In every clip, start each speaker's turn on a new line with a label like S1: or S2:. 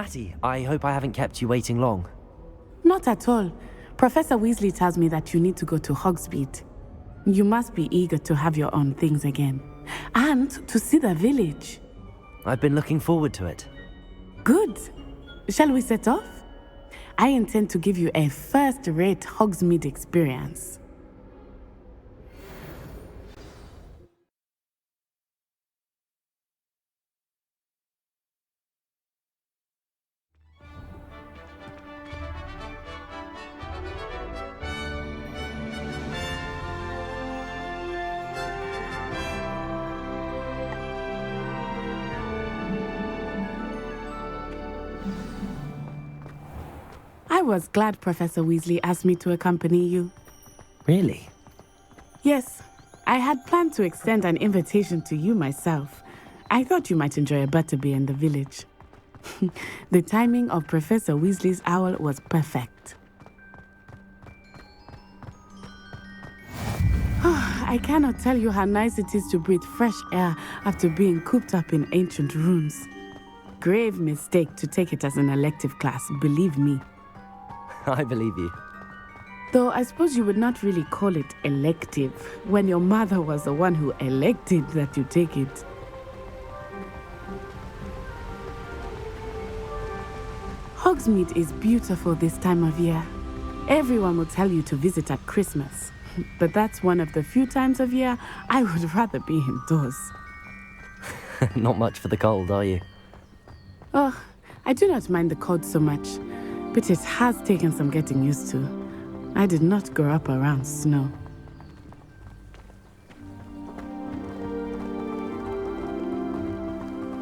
S1: Natty, I hope I haven't kept you waiting long.
S2: Not at all. Professor Weasley tells me that you need to go to Hogsmeade. You must be eager to have your own things again. And to see the village.
S1: I've been looking forward to it.
S2: Good. Shall we set off? I intend to give you a first-rate Hogsmeade experience. I was glad Professor Weasley asked me to accompany you.
S1: Really?
S2: Yes, I had planned to extend an invitation to you myself. I thought you might enjoy a butterbeer in the village. The timing of Professor Weasley's owl was perfect. I cannot tell you how nice it is to breathe fresh air after being cooped up in ancient rooms. Grave mistake to take it as an elective class, believe me.
S1: I believe you.
S2: Though I suppose you would not really call it elective when your mother was the one who elected that you take it. Hogsmeade is beautiful this time of year. Everyone will tell you to visit at Christmas, but that's one of the few times of year I would rather be indoors.
S1: Not much for the cold, are you?
S2: Oh, I do not mind the cold so much, but it has taken some getting used to. I did not grow up around snow.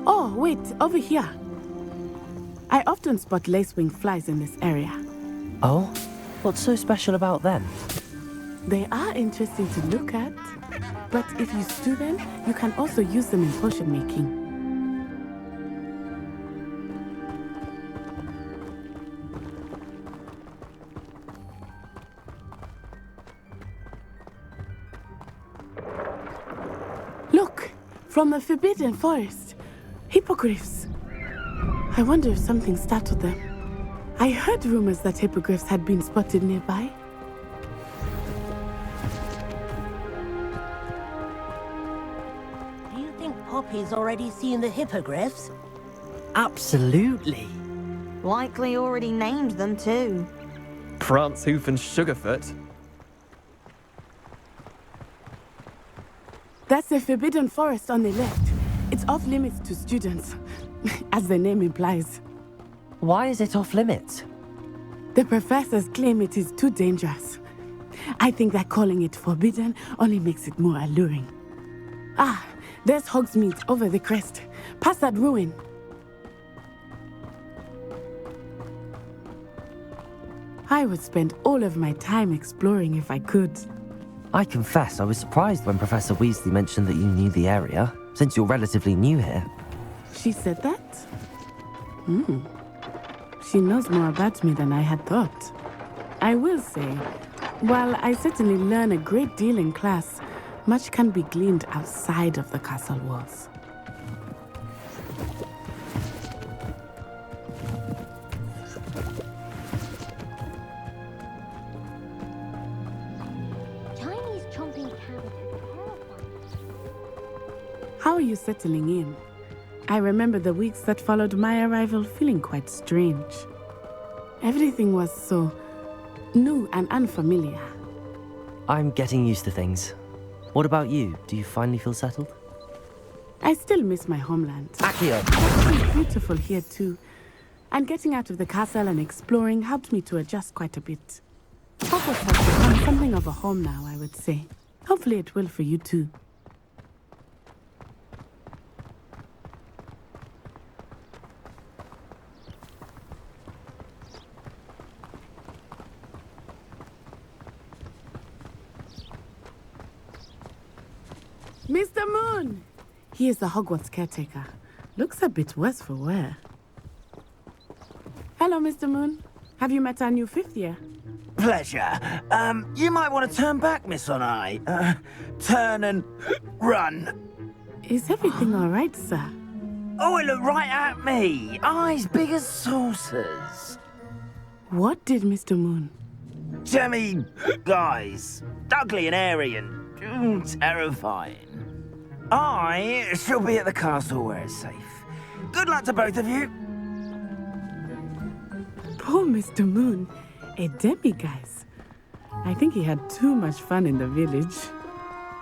S2: Oh, wait, over here. I often spot lacewing flies in this area.
S1: Oh? What's so special about them?
S2: They are interesting to look at, but if you stew them, you can also use them in potion making. Look, from the Forbidden Forest, hippogriffs. I wonder if something startled them. I heard rumors that hippogriffs had been spotted nearby.
S3: Do you think Poppy's already seen the hippogriffs?
S1: Absolutely.
S4: Likely already named them too.
S5: Prance, Hoof and Sugarfoot.
S2: That's the Forbidden Forest on the left. It's off limits to students, as the name implies.
S1: Why is it off limits?
S2: The professors claim it is too dangerous. I think that calling it forbidden only makes it more alluring. Ah, there's Hogsmeade over the crest. Past that ruin. I would spend all of my time exploring if I could.
S1: I confess I was surprised when Professor Weasley mentioned that you knew the area, since you're relatively new here.
S2: She said that? She knows more about me than I had thought. I will say, while I certainly learn a great deal in class, much can be gleaned outside of the castle walls.
S4: Chinese chomping cows are terrifying.
S2: How are you settling in? I remember the weeks that followed my arrival feeling quite strange. Everything was so new and unfamiliar.
S1: I'm getting used to things. What about you? Do you finally feel settled?
S2: I still miss my homeland.
S1: Accio!
S2: It's beautiful here too. And getting out of the castle and exploring helped me to adjust quite a bit. Hogwarts has become something of a home now, I would say. Hopefully it will for you too. Mr. Moon! He is the Hogwarts caretaker. Looks a bit worse for wear. Hello, Mr. Moon. Have you met our new fifth year?
S6: Pleasure. You might want to turn back, Miss Onai. Turn and run.
S2: Is everything all right, sir?
S6: Oh, it looked right at me. Eyes big as saucers.
S2: What did Mr. Moon?
S6: Jemmy, guys, ugly and airy and terrifying. I shall be at the castle where it's safe. Good luck to both of you.
S2: Poor Mr. Moon, a demiguise. I think he had too much fun in the village.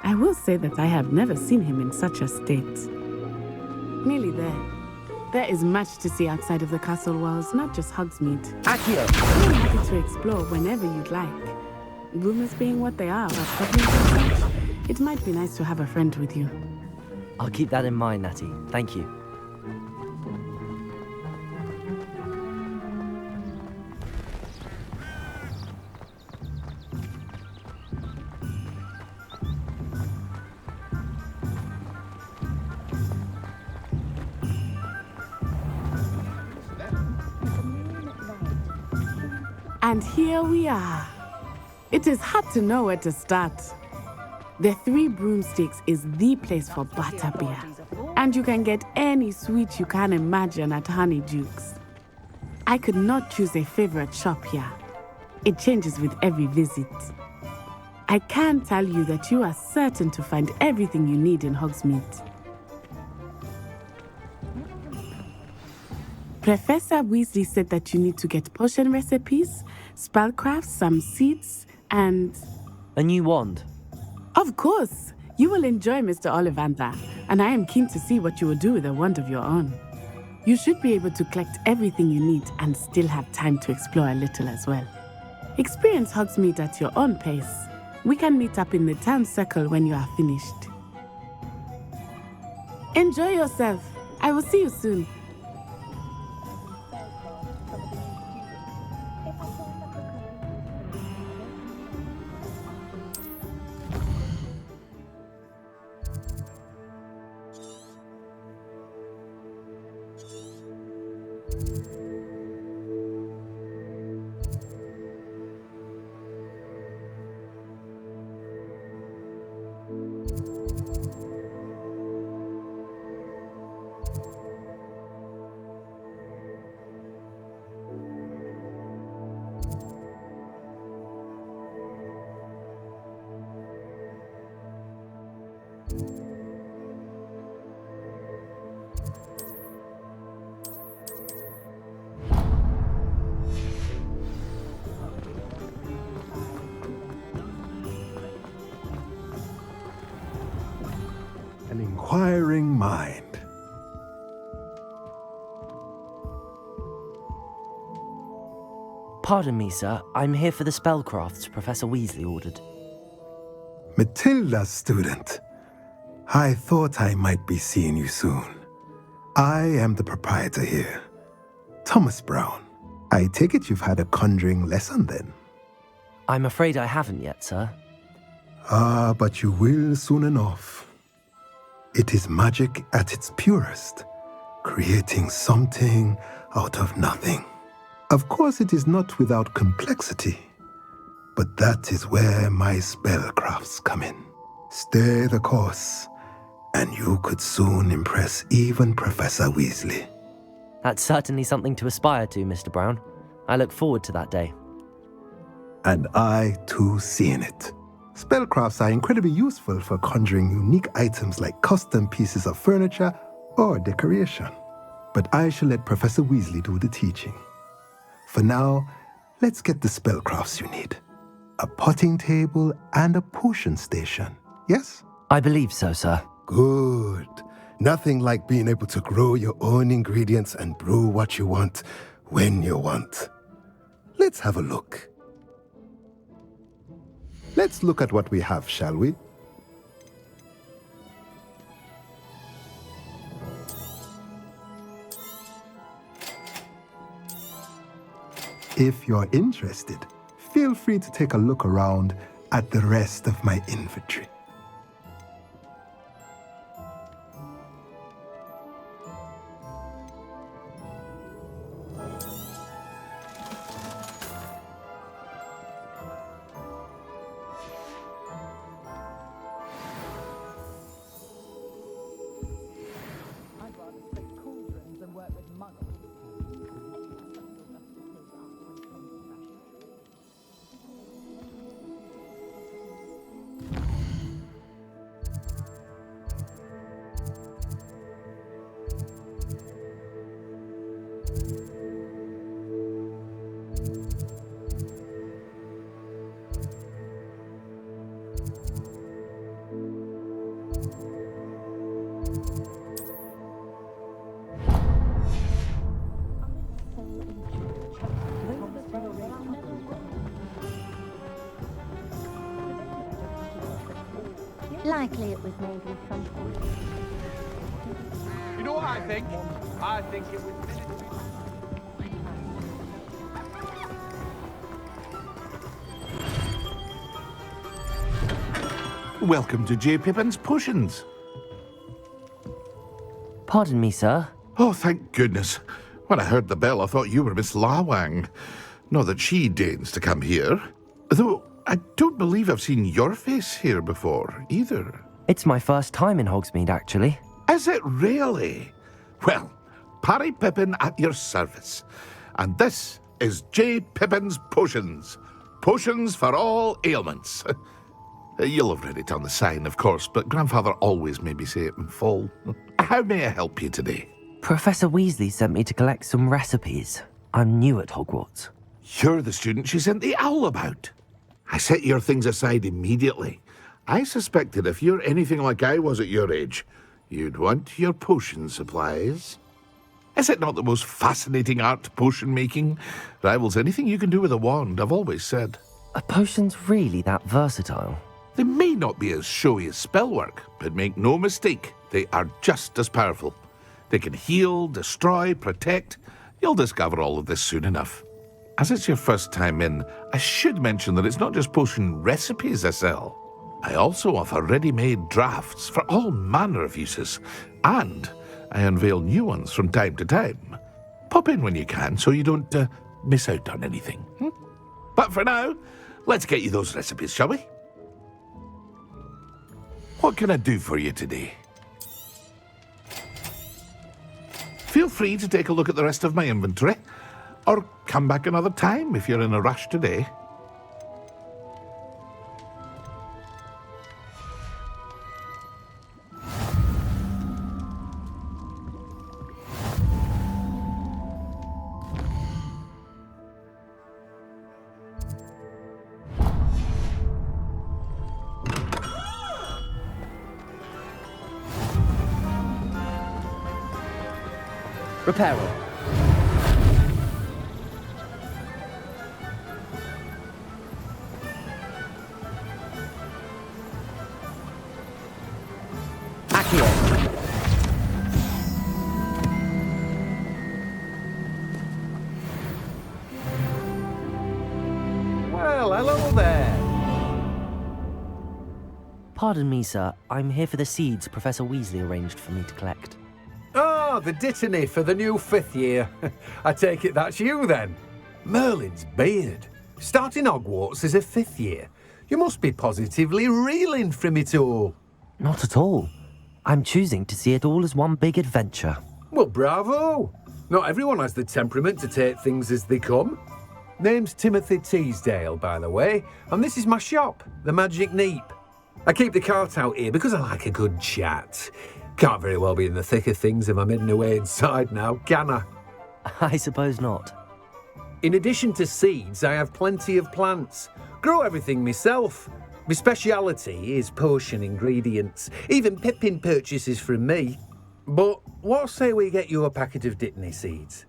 S2: I will say that I have never seen him in such a state. Nearly there. There is much to see outside of the castle walls, not just Hogsmeade.
S1: Accio!
S2: I'm happy to explore whenever you'd like. Rumors being what they are about goblins and such, it might be nice to have a friend with you.
S1: I'll keep that in mind, Natty. Thank you.
S2: And here we are. It is hard to know where to start. The Three Broomsticks is the place for butterbeer. And you can get any sweet you can imagine at Honeydukes. I could not choose a favorite shop here. It changes with every visit. I can tell you that you are certain to find everything you need in Hogsmeade. Professor Weasley said that you need to get potion recipes, spellcrafts, some seeds, and...
S1: A new wand.
S2: Of course! You will enjoy Mr. Ollivander, and I am keen to see what you will do with a wand of your own. You should be able to collect everything you need and still have time to explore a little as well. Experience Hogsmeade at your own pace. We can meet up in the town circle when you are finished. Enjoy yourself. I will see you soon.
S7: An inquiring mind.
S1: Pardon me, sir. I'm here for the spellcrafts Professor Weasley ordered.
S7: Matilda's student. I thought I might be seeing you soon. I am the proprietor here, Thomas Brown. I take it you've had a conjuring lesson then?
S1: I'm afraid I haven't yet, sir.
S7: Ah, but you will soon enough. It is magic at its purest, creating something out of nothing. Of course, it is not without complexity, but that is where my spellcrafts come in. Stay the course, and you could soon impress even Professor Weasley.
S1: That's certainly something to aspire to, Mr. Brown. I look forward to that day.
S7: And I, too, seeing it. Spellcrafts are incredibly useful for conjuring unique items like custom pieces of furniture or decoration. But I shall let Professor Weasley do the teaching. For now, let's get the spellcrafts you need. A potting table and a potion station, yes?
S1: I believe so, sir.
S7: Good. Nothing like being able to grow your own ingredients and brew what you want when you want. Let's have a look. Let's look at what we have, shall we? If you're interested, feel free to take a look around at the rest of my inventory.
S4: Likely it was made with some point.
S8: You know what I think? I think it was...
S9: Welcome to J. Pippin's Potions.
S1: Pardon me, sir.
S9: Oh, thank goodness. When I heard the bell, I thought you were Miss Lawang. Not that she deigns to come here. Though I don't believe I've seen your face here before, either.
S1: It's my first time in Hogsmeade, actually.
S9: Is it really? Well, Parry Pippin at your service. And this is J. Pippin's Potions. Potions for all ailments. You'll have read it on the sign, of course, but Grandfather always made me say it in full. How may I help you today?
S1: Professor Weasley sent me to collect some recipes. I'm new at Hogwarts.
S9: You're the student she sent the owl about. I set your things aside immediately. I suspected if you're anything like I was at your age, you'd want your potion supplies. Is it not the most fascinating art, potion making? Rivals anything you can do with a wand, I've always said.
S1: Are potions really that versatile?
S9: They may not be as showy as spellwork, but make no mistake, they are just as powerful. They can heal, destroy, protect. You'll discover all of this soon enough. As it's your first time in, I should mention that it's not just potion recipes I sell. I also offer ready-made drafts for all manner of uses, and I unveil new ones from time to time. Pop in when you can so you don't miss out on anything. But for now, let's get you those recipes, shall we? What can I do for you today? Feel free to take a look at the rest of my inventory, or come back another time if you're in a rush today.
S5: Repair.
S8: Well, hello there.
S1: Pardon me, sir. I'm here for the seeds Professor Weasley arranged for me to collect.
S8: Oh, the dittany for the new 5th year. I take it that's you then. Merlin's beard. Starting Hogwarts as a 5th year. You must be positively reeling from it all.
S1: Not at all. I'm choosing to see it all as one big adventure.
S8: Well, bravo. Not everyone has the temperament to take things as they come. Name's Timothy Teasdale, by the way, and this is my shop, the Magic Neep. I keep the cart out here because I like a good chat. Can't very well be in the thick of things if I'm hidden away inside now, can I?
S1: I suppose not.
S8: In addition to seeds, I have plenty of plants. Grow everything myself. My speciality is potion ingredients. Even Pippin purchases from me. But what say we get you a packet of Dittany seeds?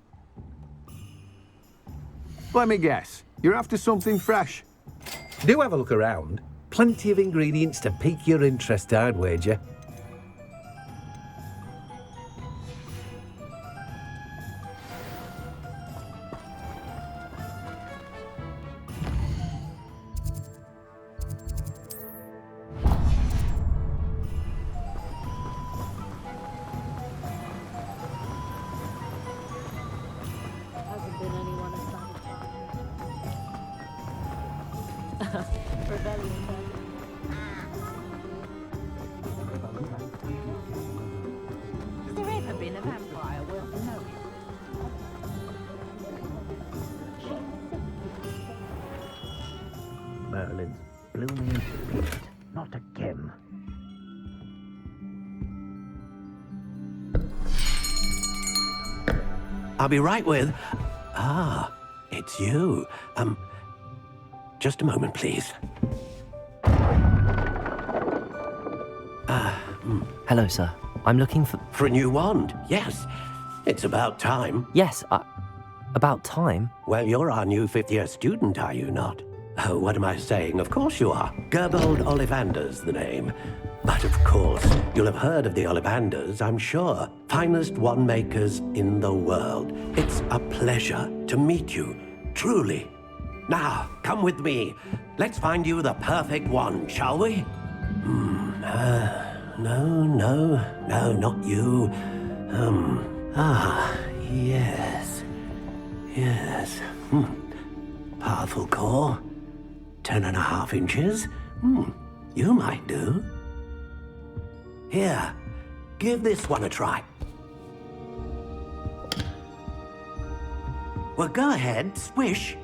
S10: Let me guess. You're after something fresh.
S8: Do have a look around. Plenty of ingredients to pique your interest, I'd wager.
S4: Hasn't been anyone assigned. Rebellion. Has there ever been a vampire worth knowing?
S6: Merlin's blooming beard. Not again.
S11: I'll be right with... Ah, it's you. Just a moment, please.
S1: Hello, sir. I'm looking for...
S11: For a new wand, yes. It's about time.
S1: Yes, about time.
S11: Well, you're our new 5th-year student, are you not? Oh, what am I saying? Of course you are. Gerbold Ollivander's the name. But of course, you'll have heard of the Ollivanders, I'm sure. Finest wand makers in the world. It's a pleasure to meet you, truly. Now, come with me. Let's find you the perfect wand, shall we? No, not you. Yes. Powerful core. 10.5 inches. You might do. Here, give this one a try. Well, go ahead, swish.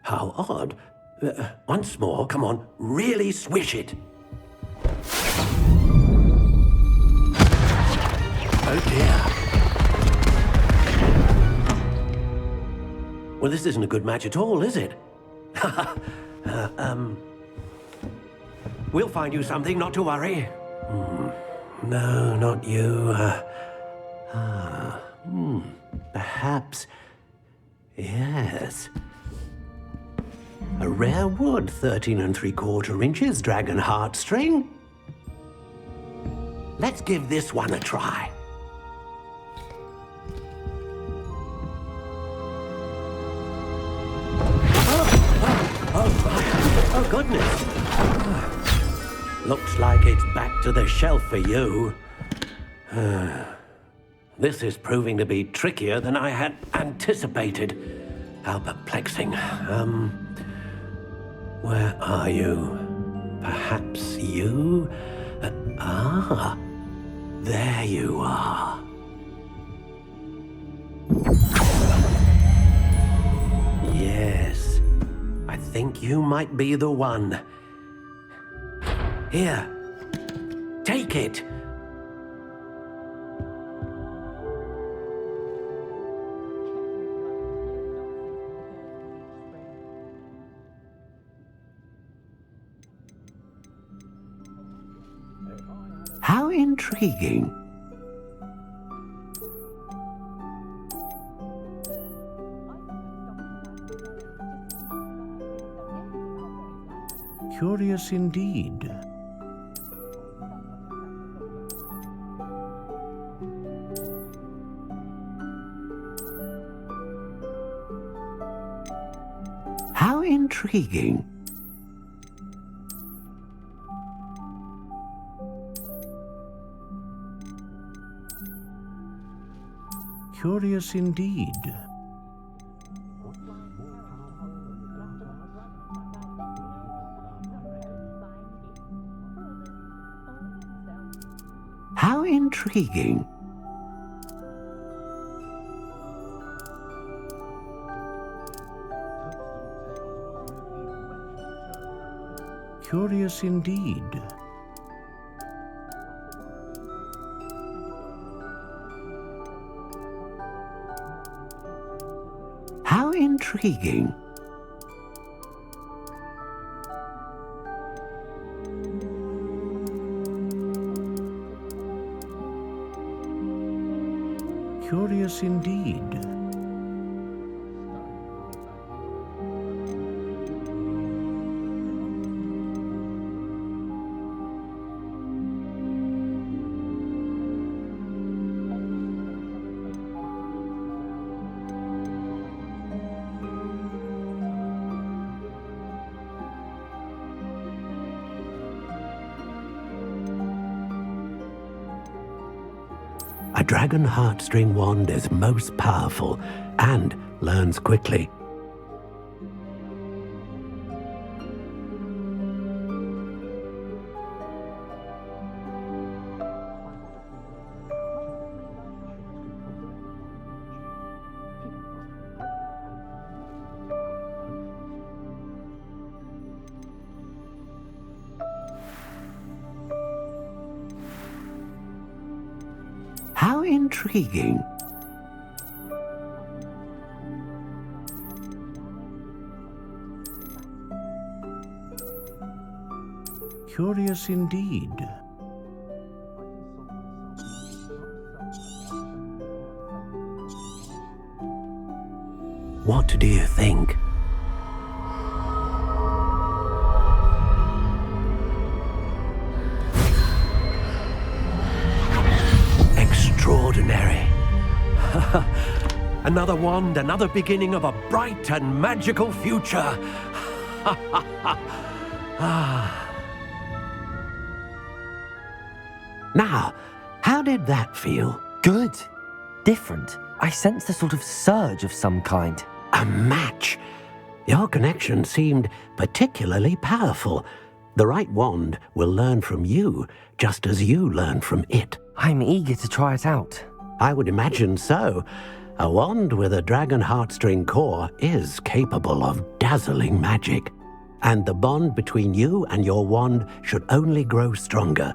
S11: How odd. Once more, come on, really swish it. Oh dear. Well, this isn't a good match at all, is it? We'll find you something, not to worry. No, not you. Perhaps. Yes. A rare wood, 13 3/4 inches, dragon heartstring. Let's give this one a try. Oh, goodness. Looks like it's back to the shelf for you. This is proving to be trickier than I had anticipated. How perplexing. Where are you? Perhaps you? There you are. Yes, I think you might be the one. Here, take it. How intriguing. Curious indeed. How intriguing. Curious indeed. How intriguing. Curious indeed. How intriguing. Curious indeed. A dragon heartstring wand is most powerful and learns quickly. How intriguing. Curious indeed. What do you think? Extraordinary. Another wand, another beginning of a bright and magical future. Now, how did that feel?
S1: Good. Different. I sensed a sort of surge of some kind.
S11: A match. Your connection seemed particularly powerful. The right wand will learn from you, just as you learn from it.
S1: I'm eager to try it out.
S11: I would imagine so. A wand with a dragon heartstring core is capable of dazzling magic. And the bond between you and your wand should only grow stronger.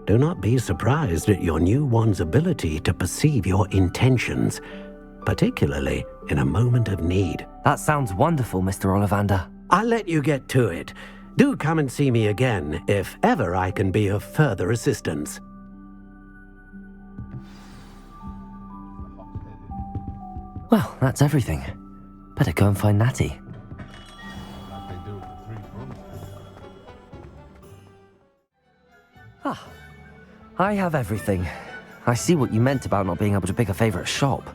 S11: Do not be surprised at your new wand's ability to perceive your intentions, particularly in a moment of need.
S1: That sounds wonderful, Mr. Ollivander.
S11: I'll let you get to it. Do come and see me again if ever I can be of further assistance.
S1: Well, that's everything. Better go and find Natty. Ah, I have everything. I see what you meant about not being able to pick a favorite shop.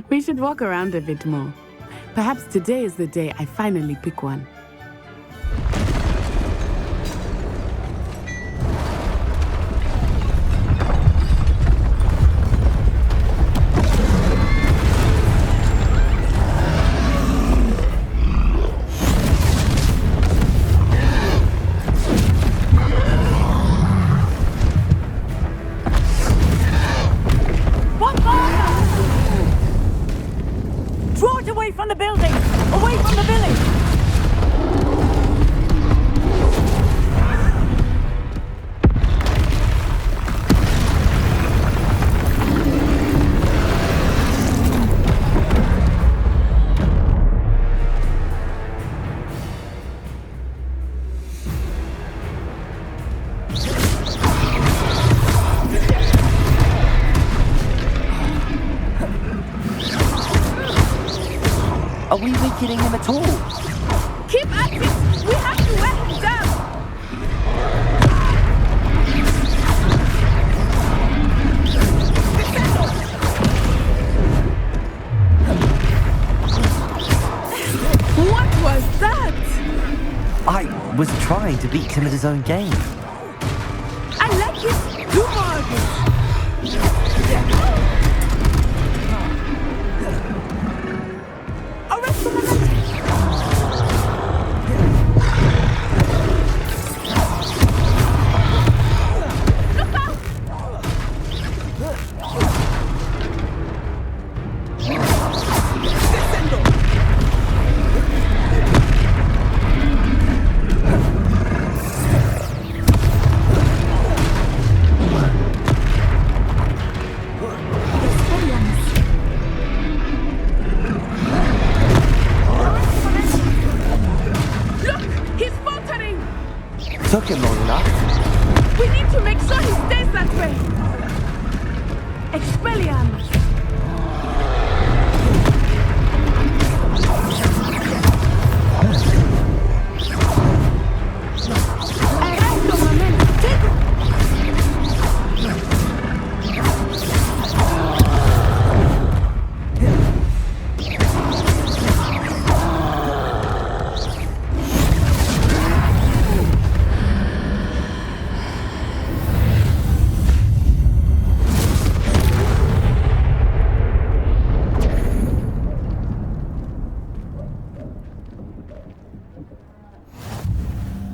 S2: We should walk around a bit more. Perhaps today is the day I finally pick one.
S1: Are we weakening him at all?
S4: Keep at it! We have to wear him down!
S2: What was that?
S1: I was trying to beat him at his own game.
S2: I like it. Do more of it.
S1: Took him long enough.
S2: We need to make sure he stays that way. Expelliarmus. Arresto momento.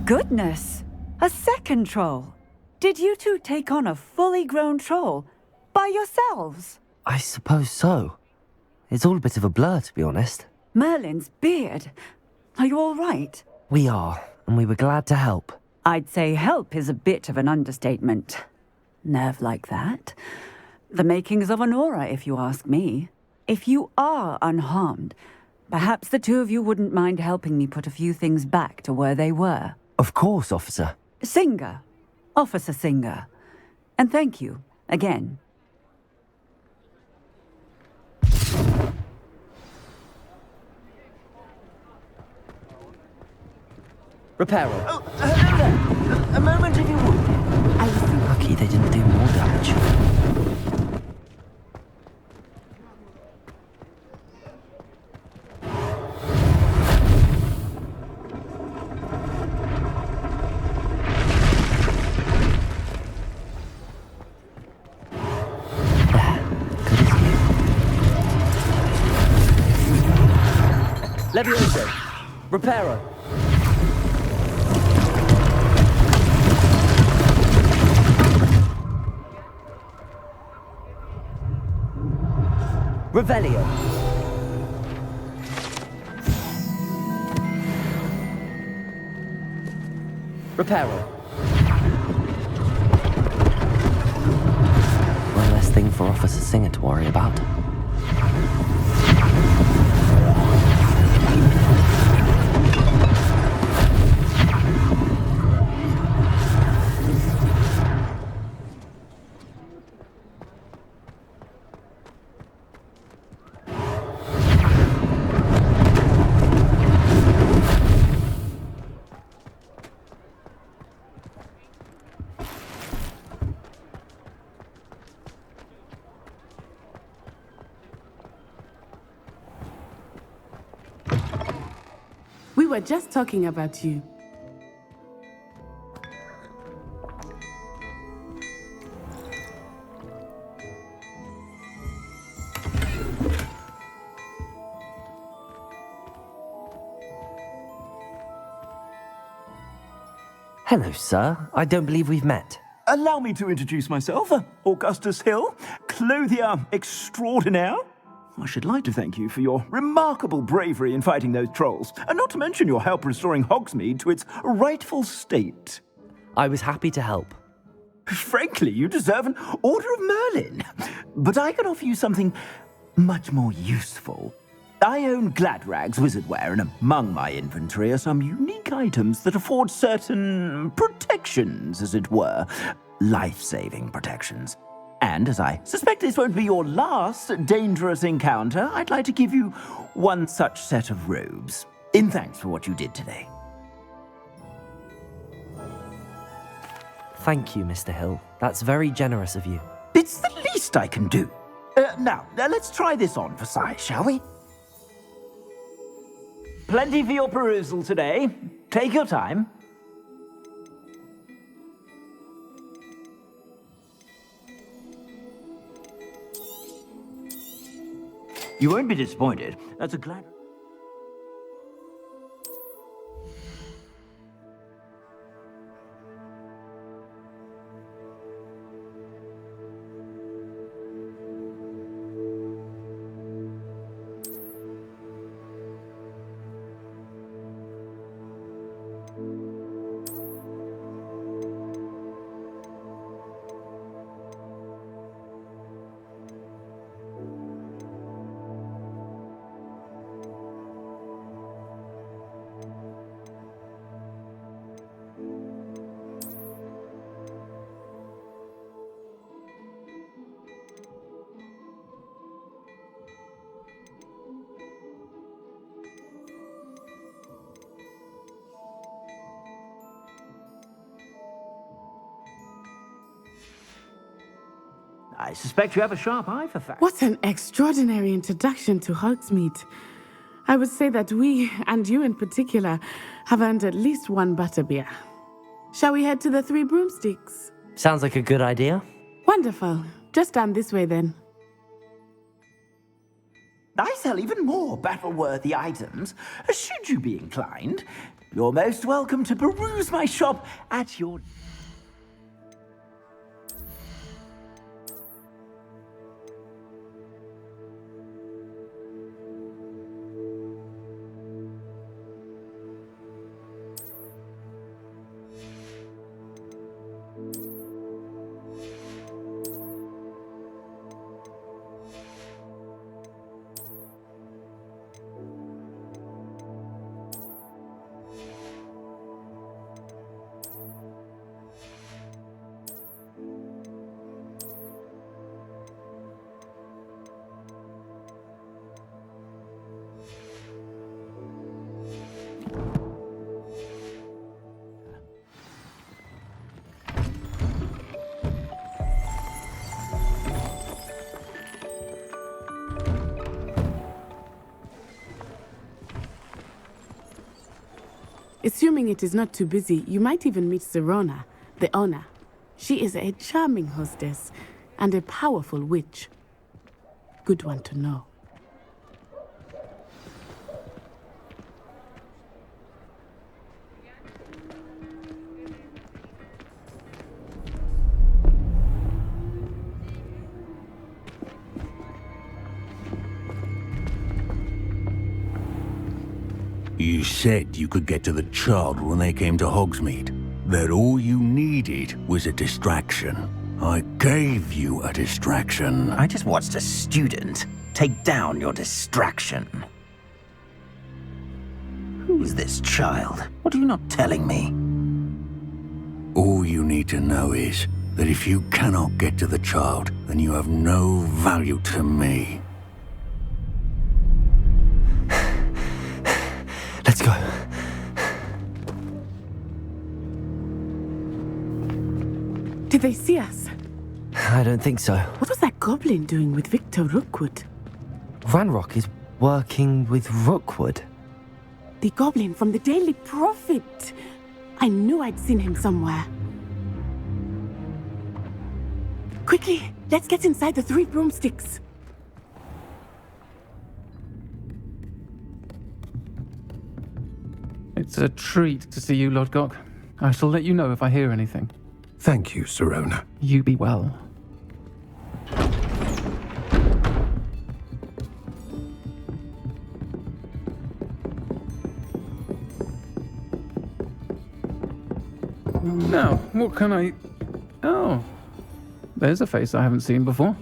S12: Goodness! A second troll! Did you two take on a fully grown troll by yourselves?
S1: I suppose so. It's all a bit of a blur, to be honest.
S12: Merlin's beard. Are you all right?
S1: We are, and we were glad to help.
S12: I'd say help is a bit of an understatement. Nerve like that. The makings of an aura, if you ask me. If you are unharmed, perhaps the two of you wouldn't mind helping me put a few things back to where they were.
S1: Of course, officer.
S12: Singer. Officer Singer. And thank you, again.
S1: Reparo.
S6: Oh, hello there. A moment if you would.
S2: I was thinking.
S1: Lucky they didn't do more damage. Levioso. Reparo. Revelio. Reparo. One less thing for Officer Singer to worry about.
S2: We were just talking about you.
S1: Hello, sir. I don't believe we've met.
S6: Allow me to introduce myself, Augustus Hill, clothier extraordinaire. I should like to thank you for your remarkable bravery in fighting those trolls, and not to mention your help restoring Hogsmeade to its rightful state.
S1: I was happy to help.
S6: Frankly, you deserve an Order of Merlin. But I can offer you something much more useful. I own Gladrag's wizardware, and among my inventory are some unique items that afford certain protections, as it were. Life-saving protections. And as I suspect this won't be your last dangerous encounter, I'd like to give you one such set of robes, in thanks for what you did today.
S1: Thank you, Mr. Hill. That's very generous of you.
S6: It's the least I can do. Now, let's try this on for size, shall we? Plenty for your perusal today. Take your time. You won't be disappointed. That's a glad... I suspect you have a sharp eye for facts.
S2: What an extraordinary introduction to Hogsmeade. I would say that we, and you in particular, have earned at least one butterbeer. Shall we head to the Three Broomsticks?
S1: Sounds like a good idea.
S2: Wonderful. Just down this way then.
S6: I sell even more battle-worthy items. Should you be inclined, you're most welcome to peruse my shop at your...
S2: Assuming it is not too busy, you might even meet Sirona, the owner. She is a charming hostess and a powerful witch. Good one to know.
S13: You said you could get to the child when they came to Hogsmeade. That all you needed was a distraction. I gave you a distraction.
S6: I just watched a student take down your distraction. Who is this child? What are you not telling me?
S13: All you need to know is that if you cannot get to the child, then you have no value to me.
S1: Let's go.
S2: Did they see us?
S1: I don't think so.
S2: What was that goblin doing with Victor Rookwood?
S1: Ranrock is working with Rookwood.
S2: The goblin from the Daily Prophet. I knew I'd seen him somewhere. Quickly, let's get inside the 3 broomsticks.
S14: It's a treat to see you, Lodgok. I shall let you know if I hear anything.
S8: Thank you, Sirona.
S14: You be well. Now, what can I... Oh, there's a face I haven't seen before.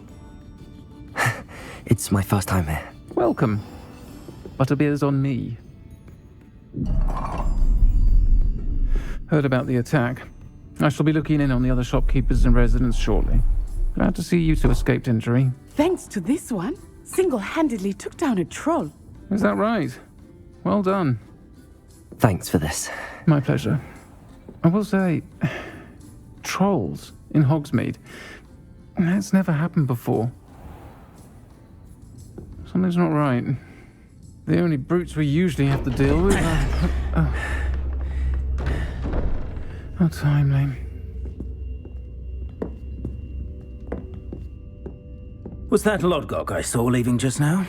S1: It's my first time here.
S14: Welcome. Butterbeer's on me. Heard about the attack. I shall be looking in on the other shopkeepers and residents shortly. Glad to see you two escaped injury.
S2: Thanks to this one, single-handedly took down a troll.
S14: Is that right? Well done.
S1: Thanks for this.
S14: My pleasure. I will say, trolls in Hogsmeade. That's never happened before. Something's not right. The only brutes we usually have to deal with are... How timely.
S6: Was that Lodgok I saw leaving just now?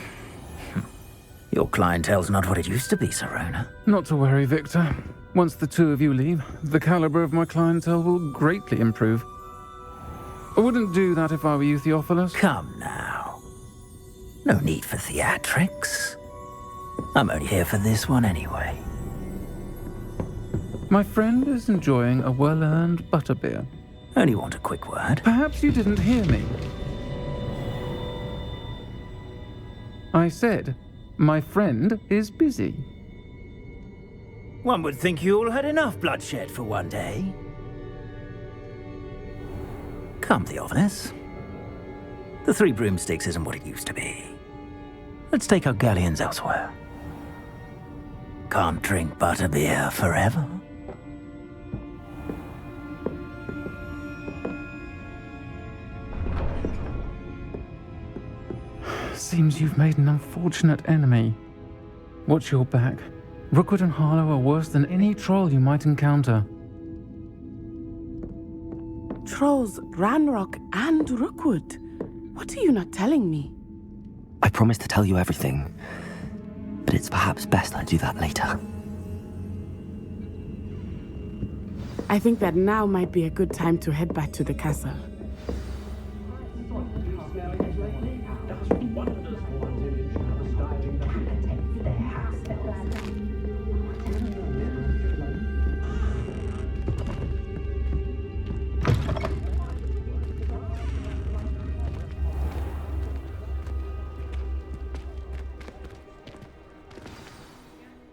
S6: Your clientele's not what it used to be, Sirona.
S14: Not to worry, Victor. Once the two of you leave, the caliber of my clientele will greatly improve. I wouldn't do that if I were you, Theophilus.
S6: Come now. No need for theatrics. I'm only here for this one anyway.
S14: My friend is enjoying a well-earned butterbeer.
S6: Only want a quick word.
S14: Perhaps you didn't hear me. I said, my friend is busy.
S6: One would think you all had enough bloodshed for one day. Come, Theophilus. The 3 broomsticks isn't what it used to be. Let's take our galleons elsewhere. Can't drink butterbeer forever.
S14: Seems you've made an unfortunate enemy. Watch your back. Rookwood and Harlow are worse than any troll you might encounter.
S2: Trolls, Ranrock, and Rookwood. What are you not telling me?
S1: I promise to tell you everything, but it's perhaps best I do that later.
S2: I think that now might be a good time to head back to the castle.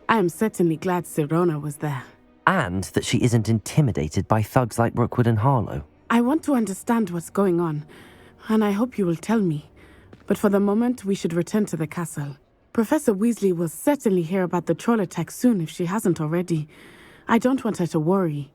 S2: I am certainly glad Sirona was there.
S1: And that she isn't intimidated by thugs like Rookwood and Harlow.
S2: I want to understand what's going on, and I hope you will tell me. But for the moment, we should return to the castle. Professor Weasley will certainly hear about the troll attack soon if she hasn't already. I don't want her to worry.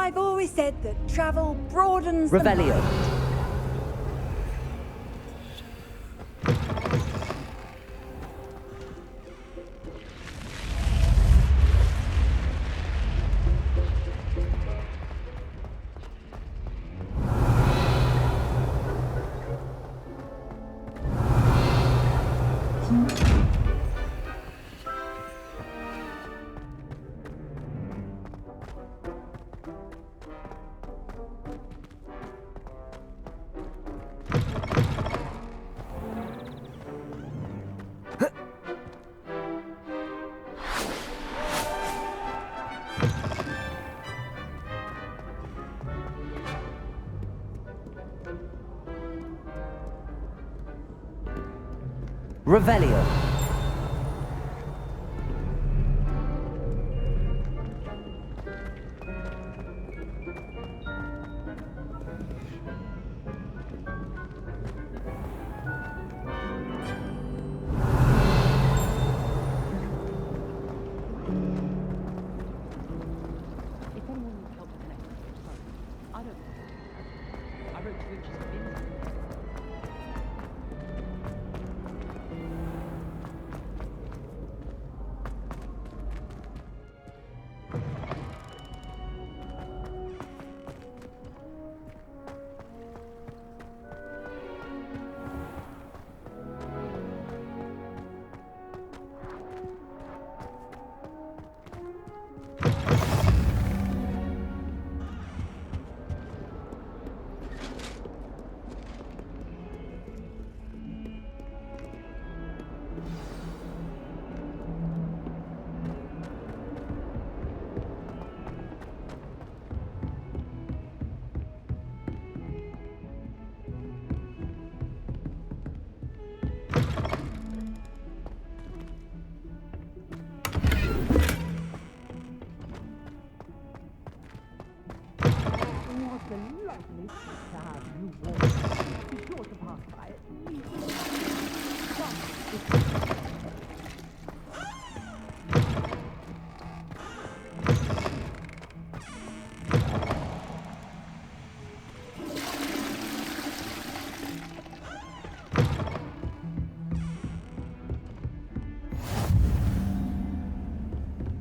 S15: I've always said that travel broadens the
S1: Revelio.
S15: mind.
S1: Revelio.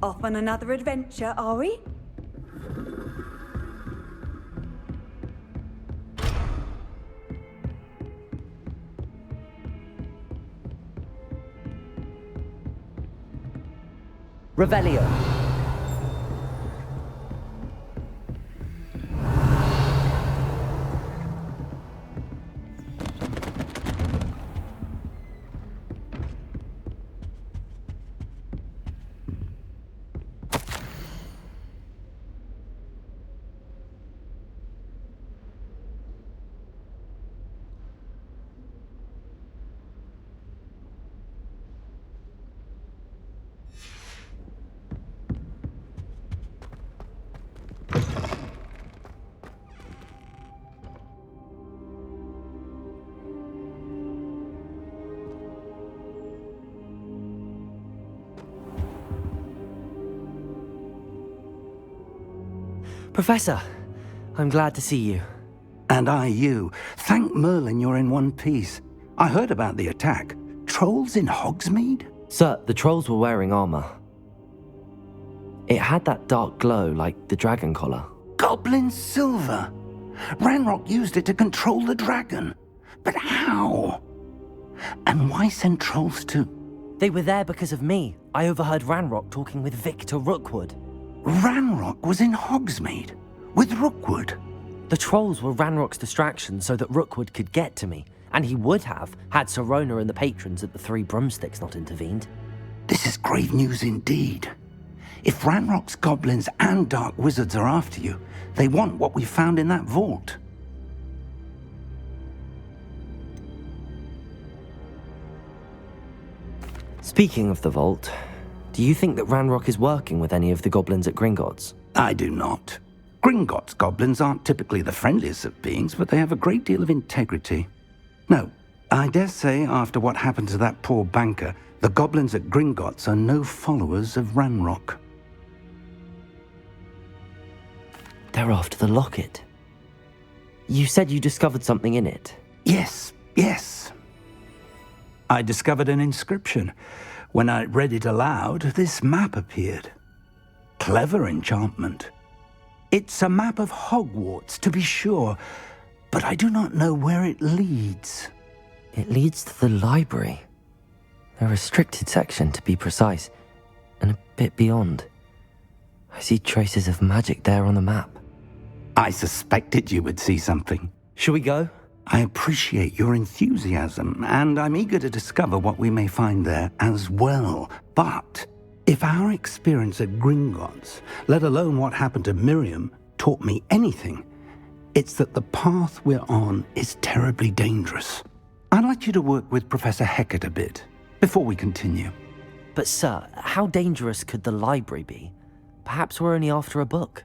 S15: Off on another adventure, are we?
S1: Revelio. Professor, I'm glad to see you.
S16: And I you. Thank Merlin you're in one piece.
S6: I heard about the attack. Trolls in Hogsmeade?
S1: Sir, the trolls were wearing armor. It had that dark glow like the dragon collar.
S6: Goblin silver! Ranrock used it to control the dragon. But how? And why send trolls too?
S1: They were there because of me. I overheard Ranrock talking with Victor Rookwood.
S6: Ranrock was in Hogsmeade? With Rookwood?
S1: The trolls were Ranrock's distraction so that Rookwood could get to me. And he would have, had Sirona and the patrons at the Three Broomsticks not intervened.
S6: This is grave news indeed. If Ranrock's goblins and dark wizards are after you, they want what we found in that vault.
S1: Speaking of the vault, do you think that Ranrock is working with any of the goblins at Gringotts?
S6: I do not. Gringotts goblins aren't typically the friendliest of beings, but they have a great deal of integrity. No, I dare say after what happened to that poor banker, the goblins at Gringotts are no followers of Ranrock.
S1: They're after the locket. You said you discovered something in it.
S6: Yes. I discovered an inscription. When I read it aloud, this map appeared. Clever enchantment. It's a map of Hogwarts, to be sure, but I do not know where it leads.
S1: It leads to the library. A restricted section, to be precise, and a bit beyond. I see traces of magic there on the map.
S6: I suspected you would see something.
S1: Shall we go?
S6: I appreciate your enthusiasm, and I'm eager to discover what we may find there as well. But if our experience at Gringotts, let alone what happened to Miriam, taught me anything, it's that the path we're on is terribly dangerous. I'd like you to work with Professor Hecat a bit before we continue.
S1: But sir, how dangerous could the library be? Perhaps we're only after a book.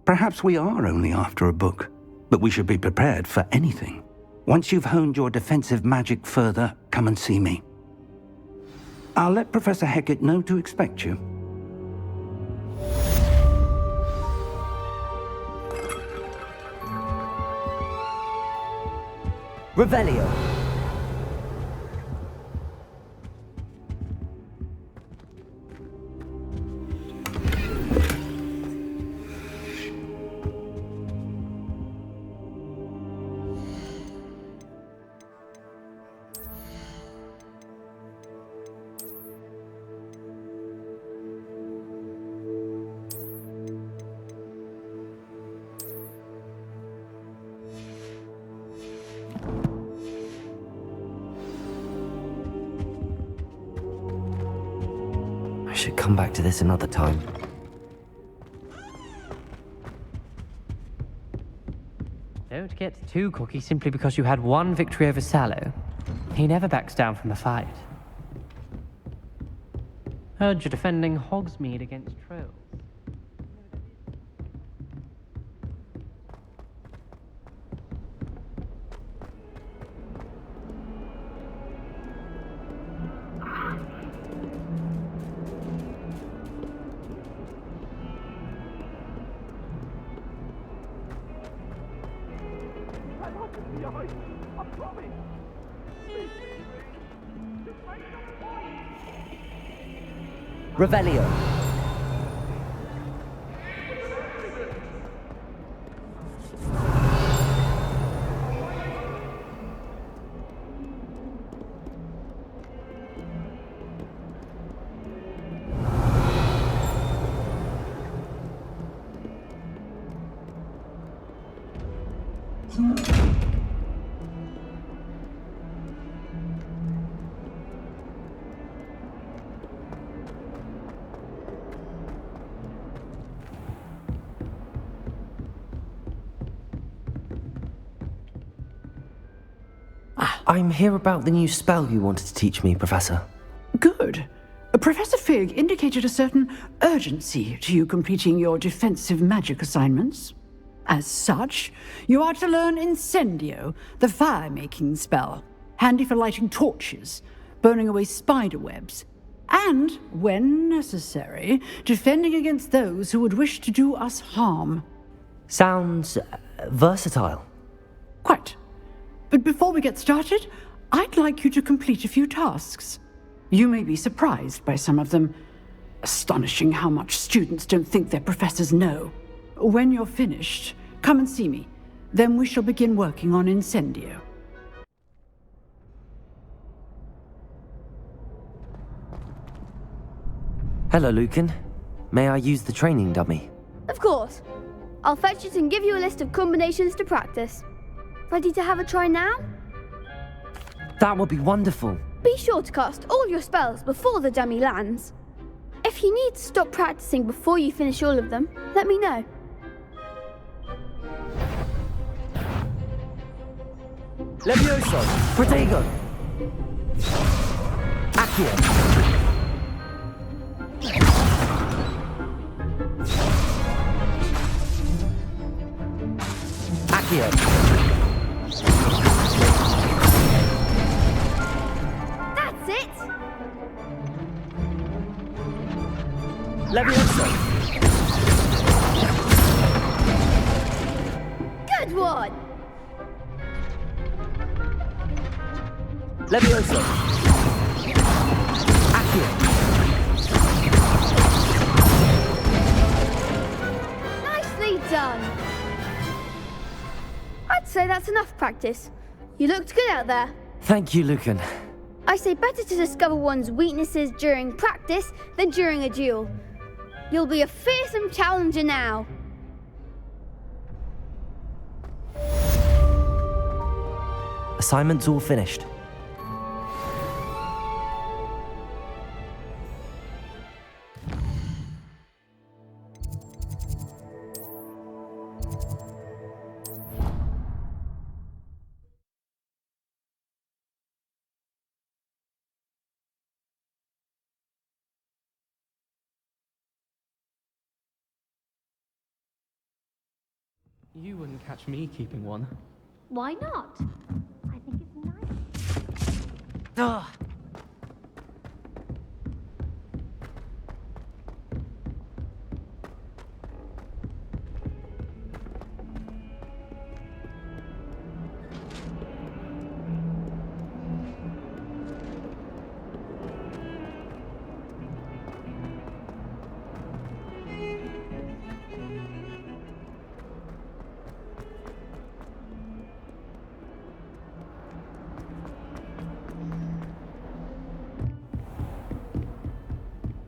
S6: Perhaps we are only after a book, but we should be prepared for anything. Once you've honed your defensive magic further, come and see me. I'll let Professor Hecat know to expect you.
S1: Revelio. I should come back to this another time.
S16: Don't get too cocky simply because you had one victory over Sallow. He never backs down from a fight. Heard you're defending Hogsmeade against trolls.
S1: Revelio. I'm here about the new spell you wanted to teach me, Professor.
S17: Good. Professor Fig indicated a certain urgency to you completing your defensive magic assignments. As such, you are to learn Incendio, the fire-making spell, handy for lighting torches, burning away spider webs, and, when necessary, defending against those who would wish to do us harm.
S1: Sounds versatile.
S17: Quite. But before we get started, I'd like you to complete a few tasks. You may be surprised by some of them. Astonishing how much students don't think their professors know. When you're finished, come and see me. Then we shall begin working on Incendio.
S1: Hello, Lucan. May I use the training dummy?
S18: Of course. I'll fetch it and give you a list of combinations to practice. Ready to have a try now?
S1: That would be wonderful.
S18: Be sure to cast all your spells before the dummy lands. If you need to stop practicing before you finish all of them, let me know.
S1: Levioso! Protego! Accio! Accio!
S18: That's it!
S1: Levioso!
S18: Good one!
S1: Levioso! Accio!
S18: Nicely done! I'd say that's enough practice. You looked good out there.
S1: Thank you, Lucan.
S18: I say better to discover one's weaknesses during practice than during a duel. You'll be a fearsome challenger now.
S1: Assignment's all finished.
S5: You wouldn't catch me keeping one.
S18: Why not? I think it's nice.
S1: Ugh.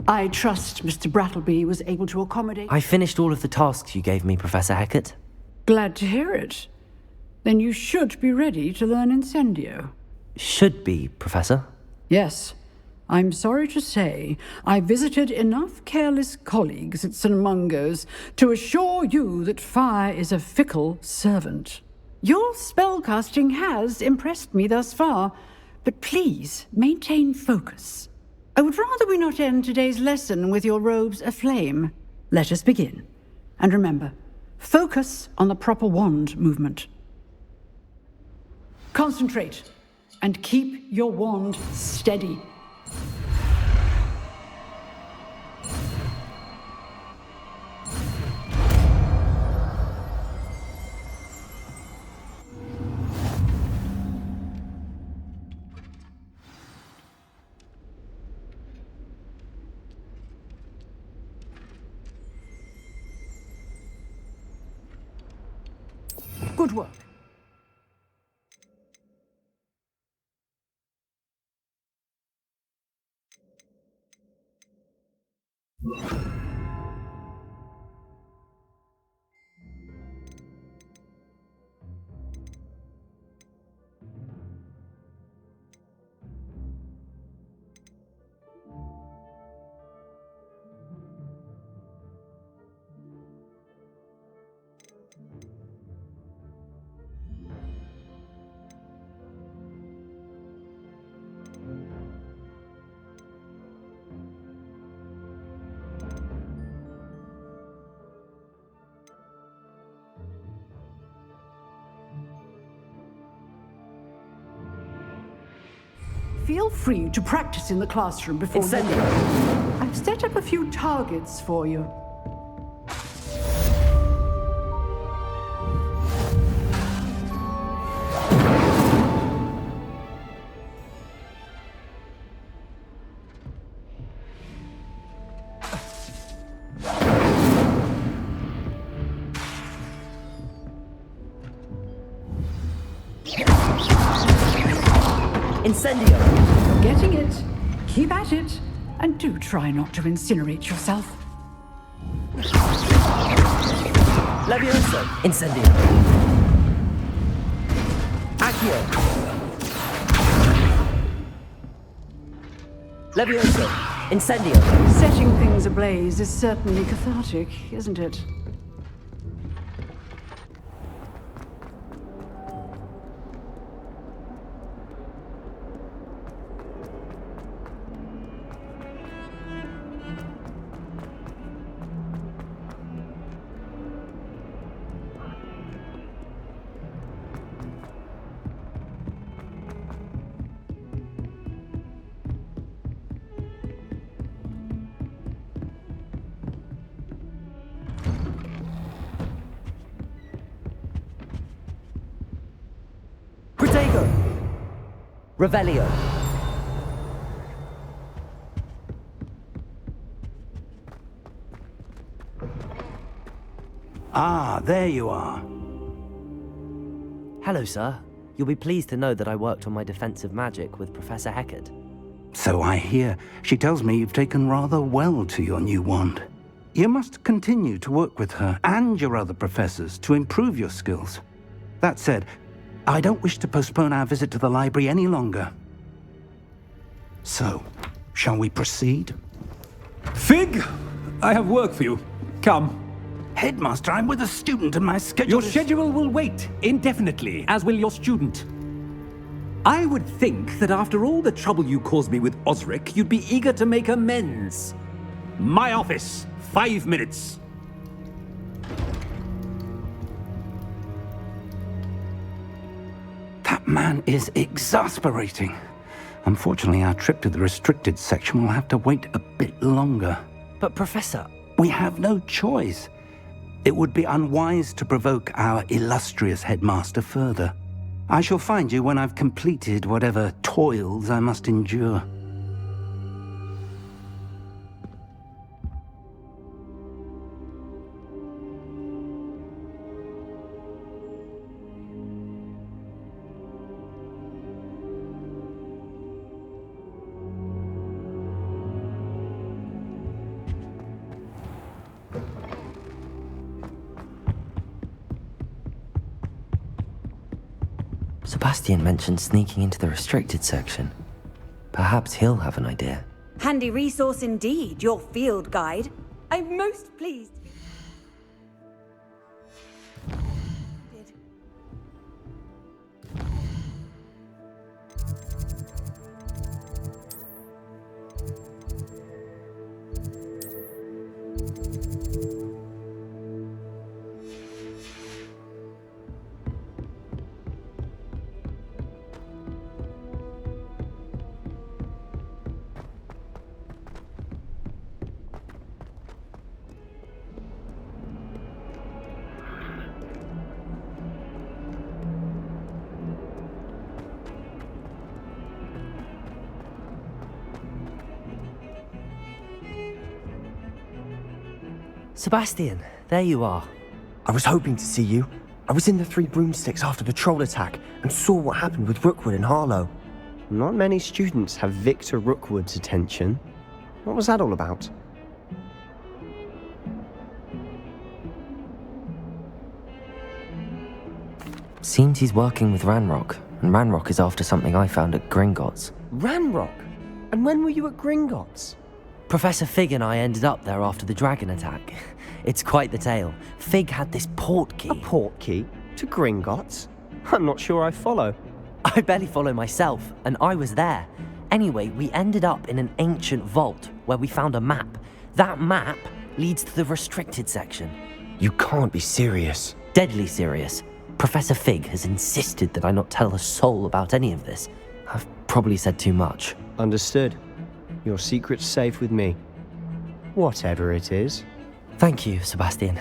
S17: I trust Mr. Brattleby was able to accommodate...
S1: I finished all of the tasks you gave me, Professor Hecat.
S17: Glad to hear it. Then you should be ready to learn Incendio.
S1: Should be, Professor.
S17: Yes. I'm sorry to say, I visited enough careless colleagues at St. Mungo's to assure you that fire is a fickle servant. Your spellcasting has impressed me thus far, but please maintain focus. I would rather we not end today's lesson with your robes aflame. Let us begin. And remember, focus on the proper wand movement. Concentrate, and keep your wand steady. Good work. Feel free to practice in the classroom before...
S1: Incendio!
S17: I've set up a few targets for you.
S19: Incendio!
S17: You're getting it. Keep at it. And do try not to incinerate yourself.
S19: Levioso! Incendio! Accio! Levioso! Incendio!
S17: Setting things ablaze is certainly cathartic, isn't it?
S19: Revelio.
S6: Ah, there you are.
S19: Hello, sir. You'll be pleased to know that I worked on my defensive magic with Professor Heckard.
S6: So I hear. She tells me you've taken rather well to your new wand. You must continue to work with her and your other professors to improve your skills. That said, I don't wish to postpone our visit to the library any longer. So, shall we proceed?
S20: Fig! I have work for you. Come.
S6: Headmaster, I'm with a student and my schedule
S20: Your schedule will wait indefinitely, as will your student. I would think that after all the trouble you caused me with Osric, you'd be eager to make amends. My office, 5 minutes.
S6: That man is exasperating. Unfortunately, our trip to the restricted section will have to wait a bit longer.
S19: But, Professor...
S6: We have no choice. It would be unwise to provoke our illustrious headmaster further. I shall find you when I've completed whatever toils I must endure.
S1: Sebastian mentioned sneaking into the restricted section. Perhaps he'll have an idea.
S15: Handy resource indeed, your field guide. I'm most pleased.
S19: Sebastian, there you are.
S21: I was hoping to see you. I was in the Three Broomsticks after the troll attack and saw what happened with Rookwood and Harlow.
S22: Not many students have Victor Rookwood's attention. What was that all about?
S1: Seems he's working with Ranrock, and Ranrock is after something I found at Gringotts.
S22: Ranrock? And when were you at Gringotts?
S19: Professor Fig and I ended up there after the dragon attack. It's quite the tale. Fig had this port key.
S22: A port key? To Gringotts? I'm not sure I follow.
S19: I barely follow myself, and I was there. Anyway, we ended up in an ancient vault where we found a map. That map leads to the restricted section.
S21: You can't be serious.
S19: Deadly serious. Professor Fig has insisted that I not tell a soul about any of this. I've probably said too much.
S22: Understood. Your secret's safe with me. Whatever it is.
S19: Thank you, Sebastian.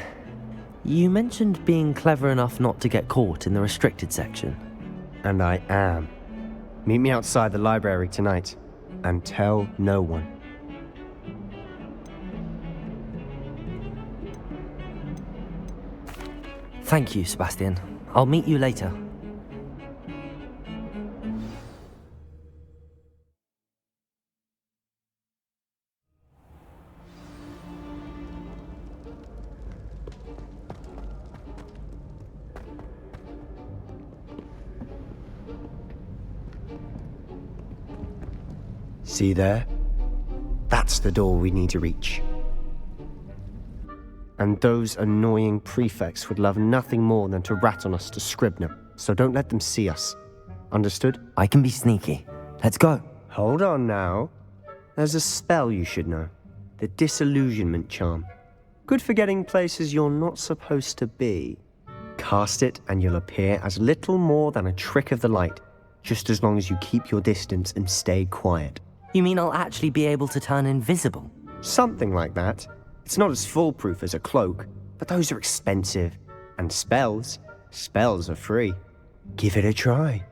S19: You mentioned being clever enough not to get caught in the restricted section.
S22: And I am. Meet me outside the library tonight, and tell no one.
S19: Thank you, Sebastian. I'll meet you later.
S22: See there? That's the door we need to reach. And those annoying prefects would love nothing more than to rat on us to Scribner, so don't let them see us. Understood?
S1: I can be sneaky. Let's go.
S22: Hold on now. There's a spell you should know. The Disillusionment Charm. Good for getting places you're not supposed to be. Cast it and you'll appear as little more than a trick of the light, just as long as you keep your distance and stay quiet.
S1: You mean I'll actually be able to turn invisible?
S22: Something like that. It's not as foolproof as a cloak, but those are expensive. And spells are free. Give it a try.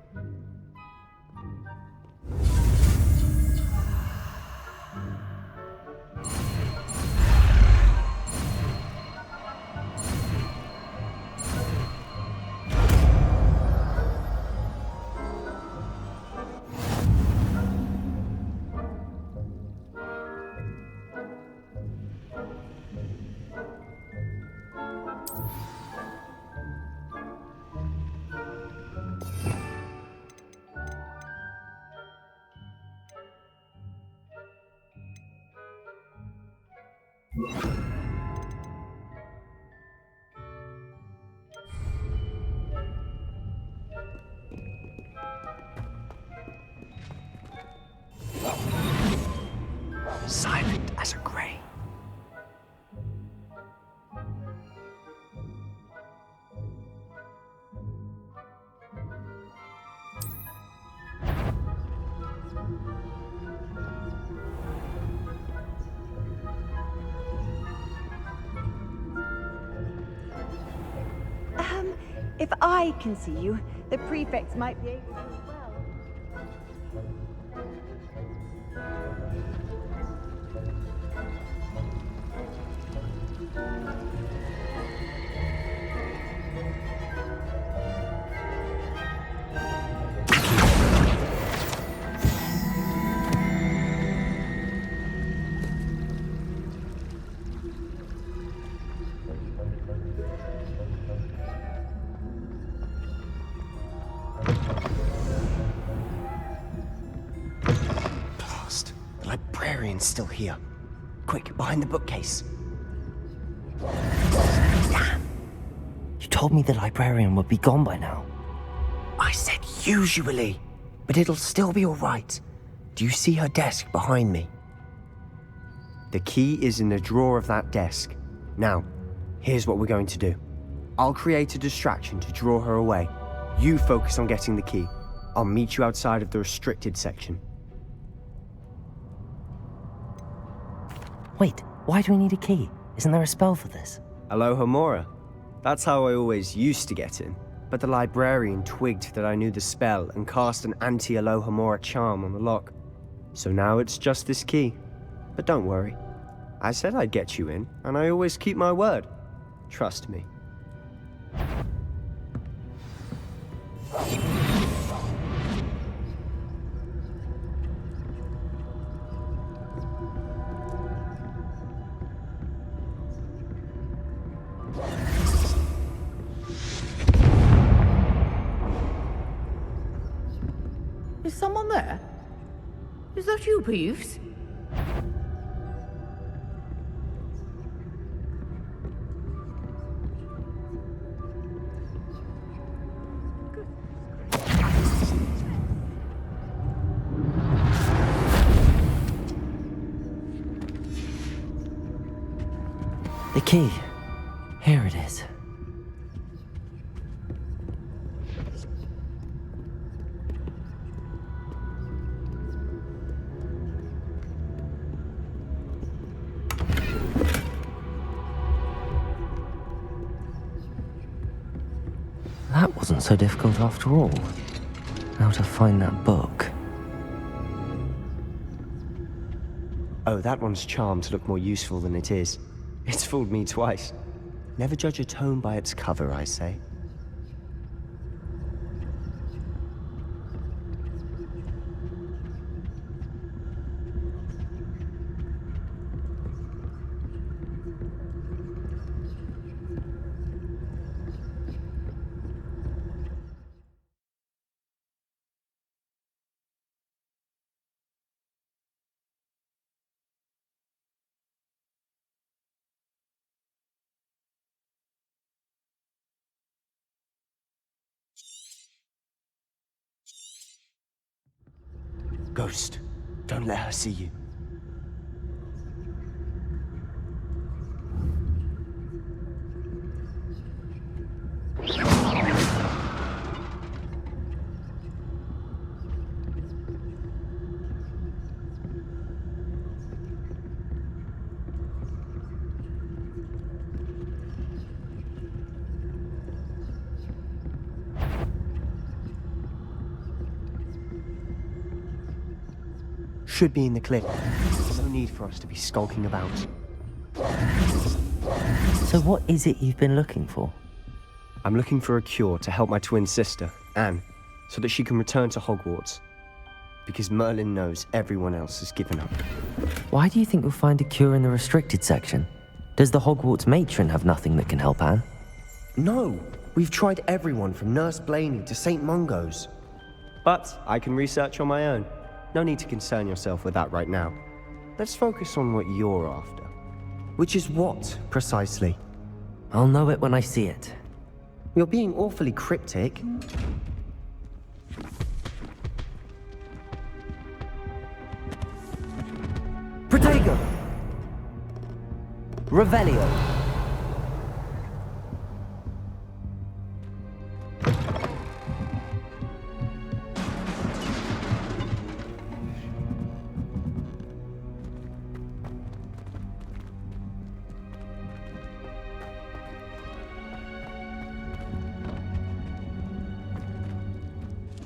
S21: Silent as a grave.
S15: If I can see you, the prefects might be able to as well.
S21: The librarian's still here. Quick, behind the bookcase.
S1: Damn! You told me the librarian would be gone by now.
S21: I said usually, but it'll still be all right. Do you see her desk behind me?
S22: The key is in the drawer of that desk. Now, here's what we're going to do. I'll create a distraction to draw her away. You focus on getting the key. I'll meet you outside of the restricted section.
S1: Wait, why do we need a key? Isn't there a spell for this?
S22: Alohomora. That's how I always used to get in. But the librarian twigged that I knew the spell and cast an anti-Alohomora charm on the lock. So now it's just this key. But don't worry. I said I'd get you in, and I always keep my word. Trust me.
S4: Is someone there? Is that you, Peeves?
S1: The key. Here it is. That wasn't so difficult after all. Now to find that book.
S22: Oh, that one's charmed to look more useful than it is. It's fooled me twice. Never judge a tome by its cover, I say.
S21: Ghost, don't let her see you. Should be in the cliff. No need for us to be skulking about.
S19: So what is it you've been looking for?
S22: I'm looking for a cure to help my twin sister, Anne, so that she can return to Hogwarts. Because Merlin knows everyone else has given up.
S19: Why do you think you'll find a cure in the restricted section? Does the Hogwarts matron have nothing that can help Anne?
S21: No, we've tried everyone from Nurse Blaney to St. Mungo's.
S22: But I can research on my own. No need to concern yourself with that right now. Let's focus on what you're after.
S21: Which is what, precisely?
S19: I'll know it when I see it.
S21: You're being awfully cryptic.
S19: Protego! Revelio!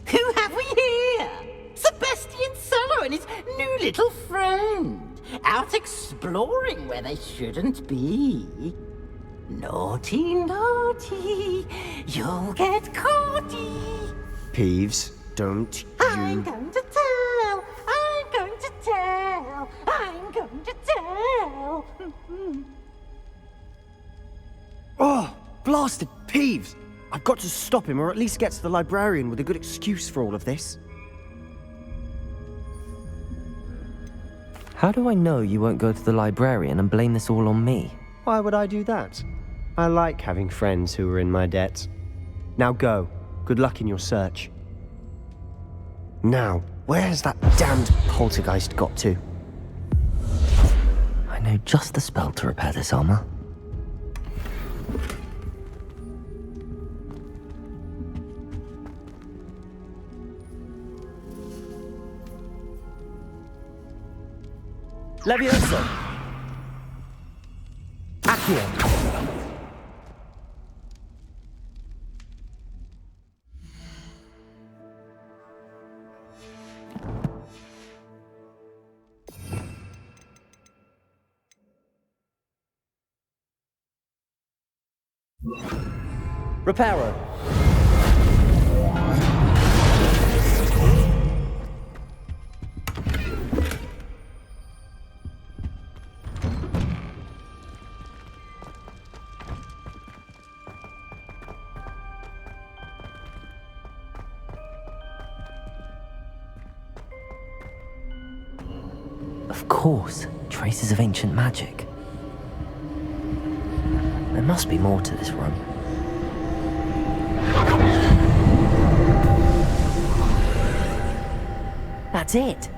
S3: Who have we here? Sebastian Sallow and his new little friend. Out exploring where they shouldn't be. Naughty, naughty. You'll get caughty.
S22: Peeves, don't you...
S3: I'm going to tell. I'm going to tell. I'm going to tell.
S21: Oh, blasted Peeves! I've got to stop him, or at least get to the librarian with a good excuse for all of this.
S19: How do I know you won't go to the librarian and blame this all on me?
S22: Why would I do that? I like having friends who are in my debt. Now go. Good luck in your search.
S21: Now, where's that damned poltergeist got to?
S19: I know just the spell to repair this armor.
S21: Levioso! Accio!
S19: Reparo! Of course, traces of ancient magic. There must be more to this room. That's it.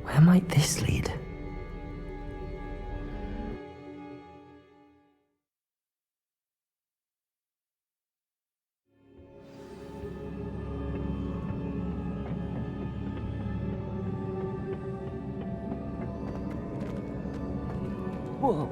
S19: Where might this lead? Whoa.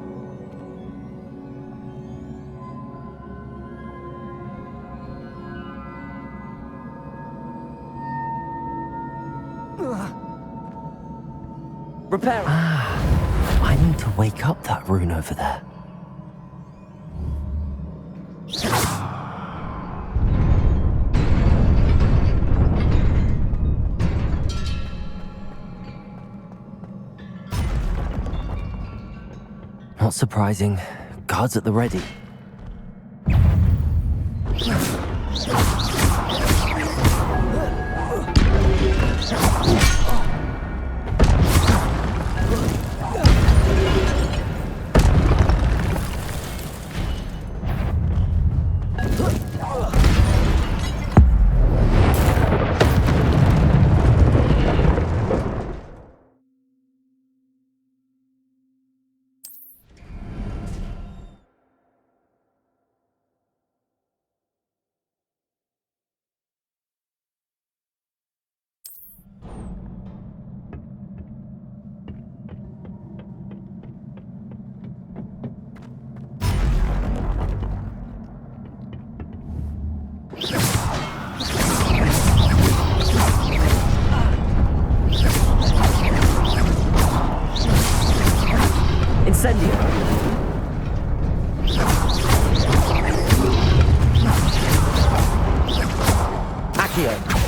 S19: Repair. Ah.
S1: I need to wake up that rune over there. Not surprising. Guards at the ready. Incendio! Accio!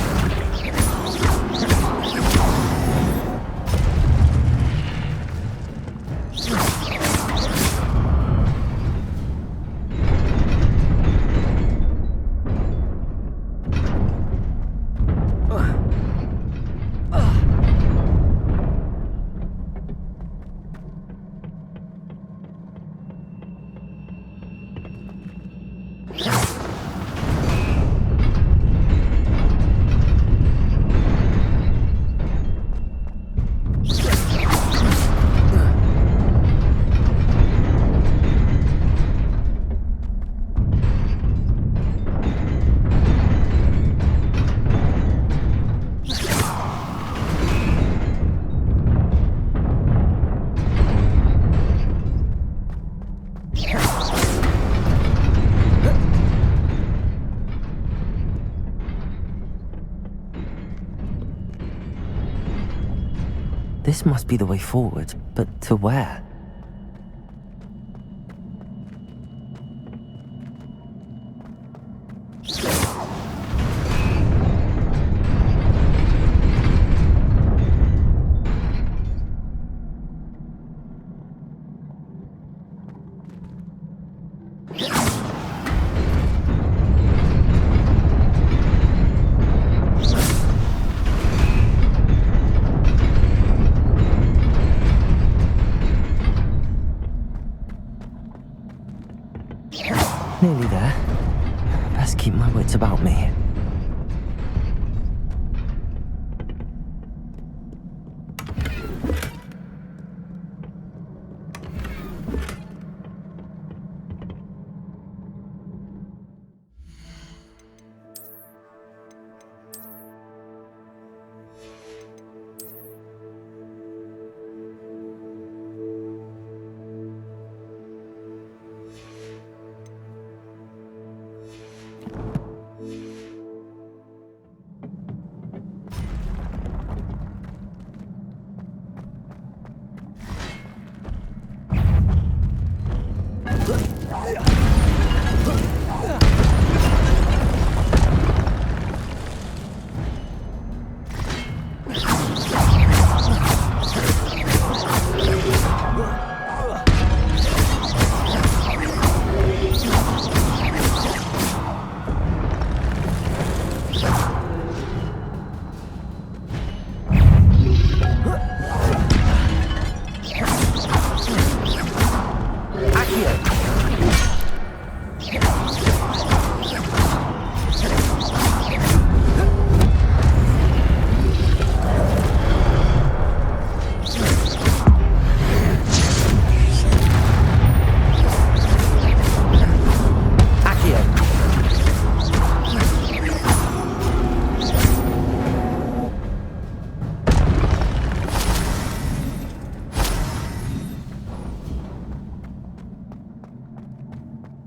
S1: This must be the way forward, but to where? Nearly there. Best keep my wits about me.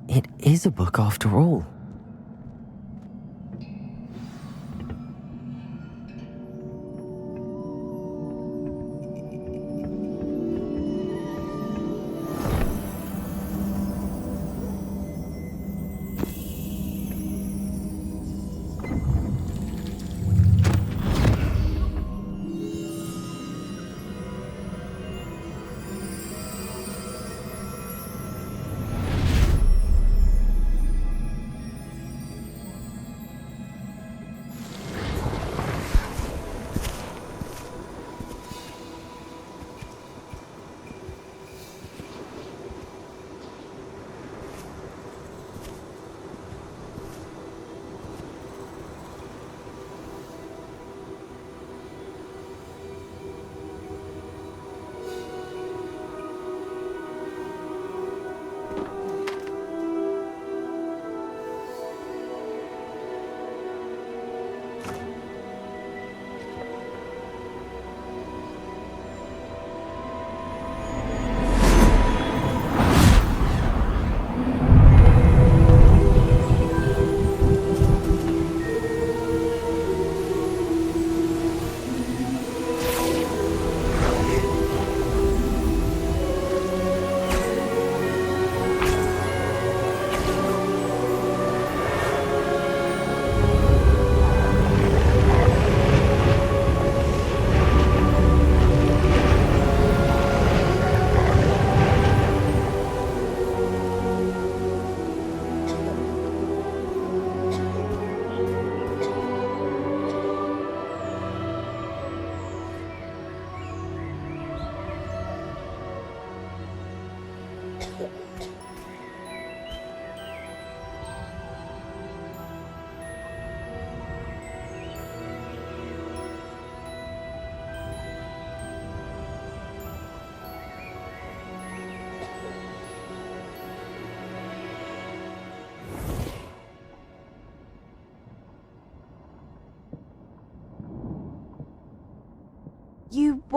S1: It is a book after all.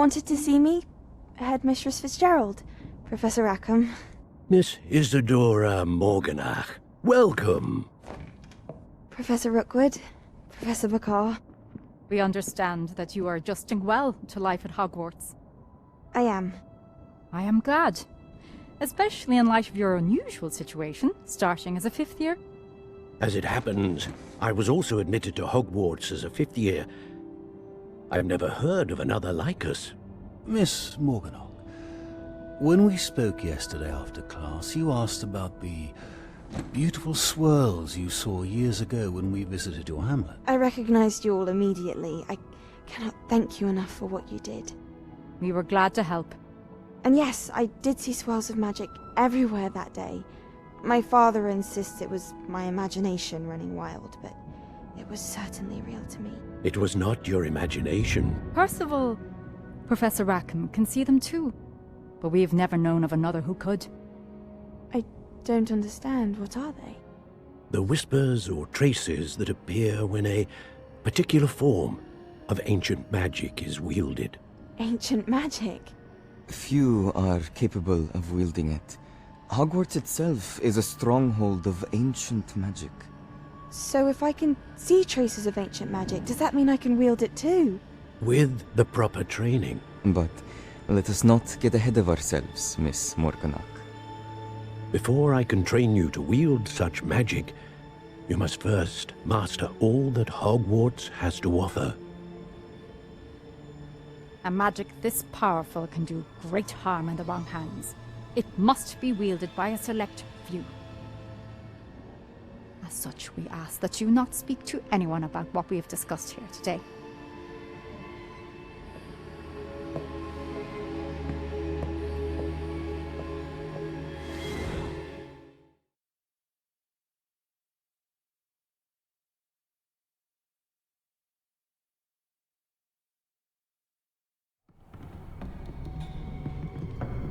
S7: wanted to see me? Headmistress Fitzgerald, Professor Rackham.
S11: Miss Isadora Morganach, welcome.
S7: Professor Rookwood, Professor Bakar.
S4: We understand that you are adjusting well to life at Hogwarts.
S7: I am.
S4: I am glad. Especially in light of your unusual situation, starting as a 5th year.
S11: As it happens, I was also admitted to Hogwarts as a 5th year. I've never heard of another like us.
S13: Miss Morganach, when we spoke yesterday after class, you asked about the beautiful swirls you saw years ago when we visited your hamlet.
S7: I recognized you all immediately. I cannot thank you enough for what you did.
S4: We were glad to help.
S7: And yes, I did see swirls of magic everywhere that day. My father insists it was my imagination running wild, but it was certainly real to me.
S11: It was not your imagination.
S4: Percival, Professor Rackham can see them too. But we have never known of another who could.
S7: I don't understand. What are they?
S11: The whispers or traces that appear when a particular form of ancient magic is wielded.
S7: Ancient magic?
S9: Few are capable of wielding it. Hogwarts itself is a stronghold of ancient magic.
S7: So if I can see traces of ancient magic, does that mean I can wield it too?
S11: With the proper training.
S9: But let us not get ahead of ourselves, Miss Morganach.
S11: Before I can train you to wield such magic, you must first master all that Hogwarts has to offer.
S4: A magic this powerful can do great harm in the wrong hands. It must be wielded by a select few. As such, we ask that you not speak to anyone about what we have discussed here today.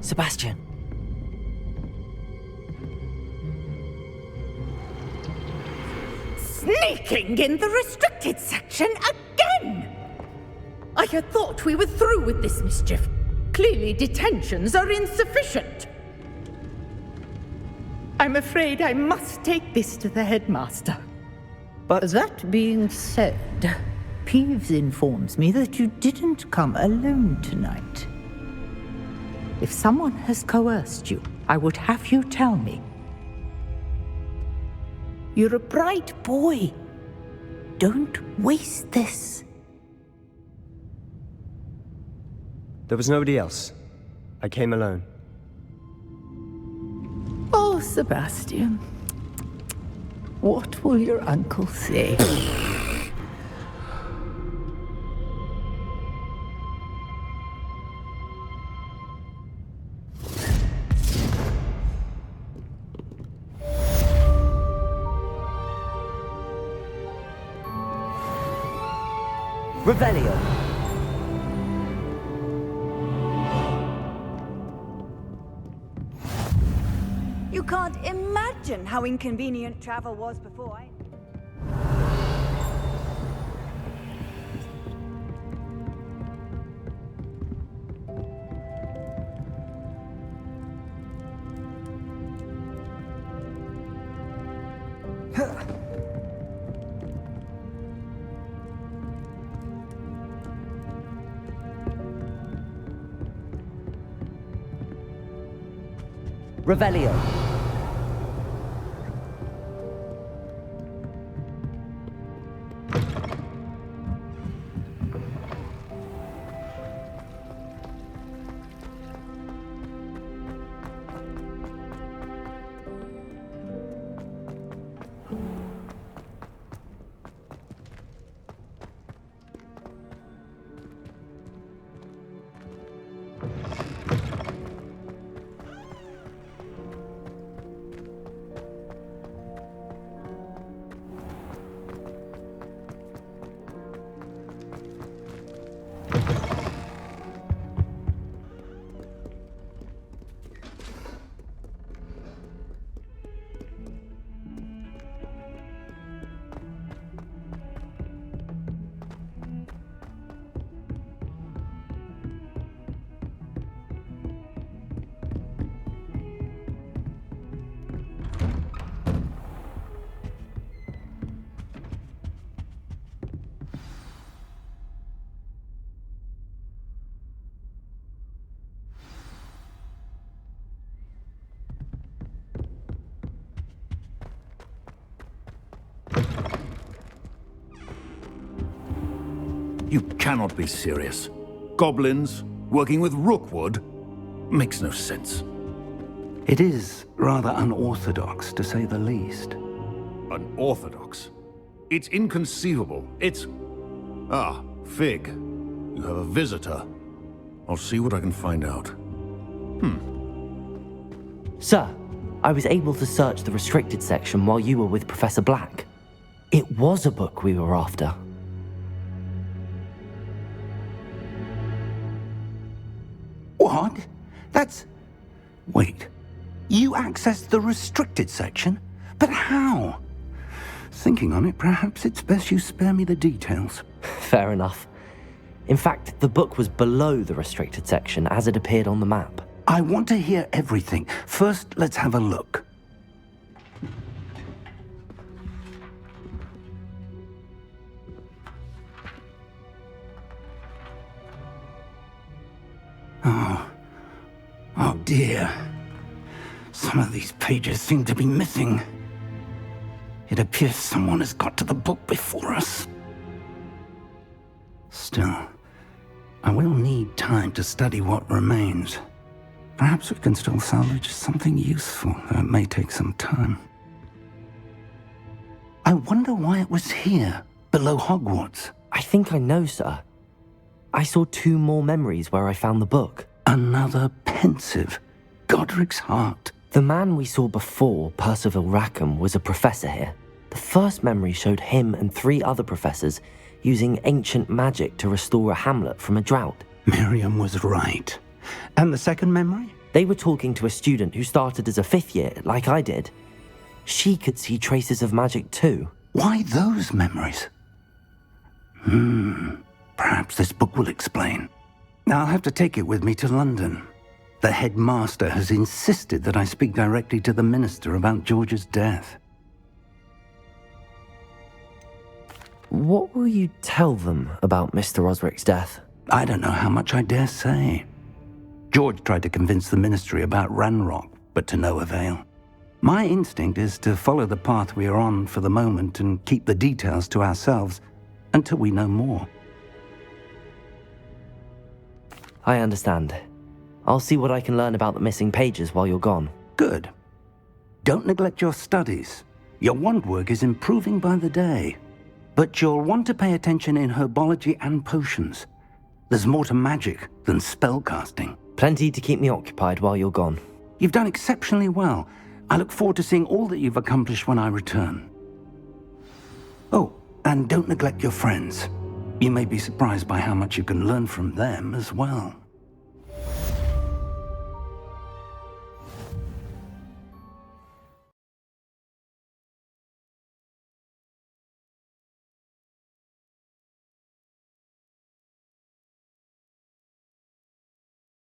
S19: Sebastian.
S23: Sneaking in the restricted section again! I had thought we were through with this mischief. Clearly detentions are insufficient. I'm afraid I must take this to the headmaster.
S24: But that being said, Peeves informs me that you didn't come alone tonight. If someone has coerced you, I would have you tell me. You're a bright boy. Don't waste this.
S22: There was nobody else. I came alone.
S24: Oh, Sebastian. What will your uncle say?
S19: Revelio.
S15: You can't imagine how inconvenient travel was before I...
S19: Revelio.
S13: You cannot be serious. Goblins working with Rookwood makes no sense.
S6: It is rather unorthodox, to say the least.
S13: Unorthodox? It's inconceivable. It's... Ah, Fig. You have a visitor. I'll see what I can find out.
S19: Sir, I was able to search the restricted section while you were with Professor Black. It was a book we were after.
S6: What? That's... Wait. You accessed the restricted section? But how? Thinking on it, perhaps it's best you spare me the details.
S19: Fair enough. In fact, the book was below the restricted section as it appeared on the map.
S6: I want to hear everything. First, let's have a look. Oh dear. Some of these pages seem to be missing. It appears someone has got to the book before us. Still, I will need time to study what remains. Perhaps we can still salvage something useful, though it may take some time. I wonder why it was here, below Hogwarts.
S19: I think I know, sir. I saw 2 more memories where I found the book.
S6: Another pensive. Godric's heart.
S19: The man we saw before, Percival Rackham, was a professor here. The first memory showed him and 3 other professors using ancient magic to restore a hamlet from a drought.
S6: Miriam was right. And the second memory?
S19: They were talking to a student who started as a 5th year, like I did. She could see traces of magic too.
S6: Why those memories? Perhaps this book will explain. Now I'll have to take it with me to London. The headmaster has insisted that I speak directly to the minister about George's death.
S19: What will you tell them about Mr. Osric's death?
S6: I don't know how much I dare say. George tried to convince the ministry about Ranrock, but to no avail. My instinct is to follow the path we are on for the moment and keep the details to ourselves until we know more.
S19: I understand. I'll see what I can learn about the missing pages while you're gone.
S6: Good. Don't neglect your studies. Your wand work is improving by the day. But you'll want to pay attention in herbology and potions. There's more to magic than spellcasting.
S19: Plenty to keep me occupied while you're gone.
S6: You've done exceptionally well. I look forward to seeing all that you've accomplished when I return. Oh, and don't neglect your friends. You may be surprised by how much you can learn from them as well.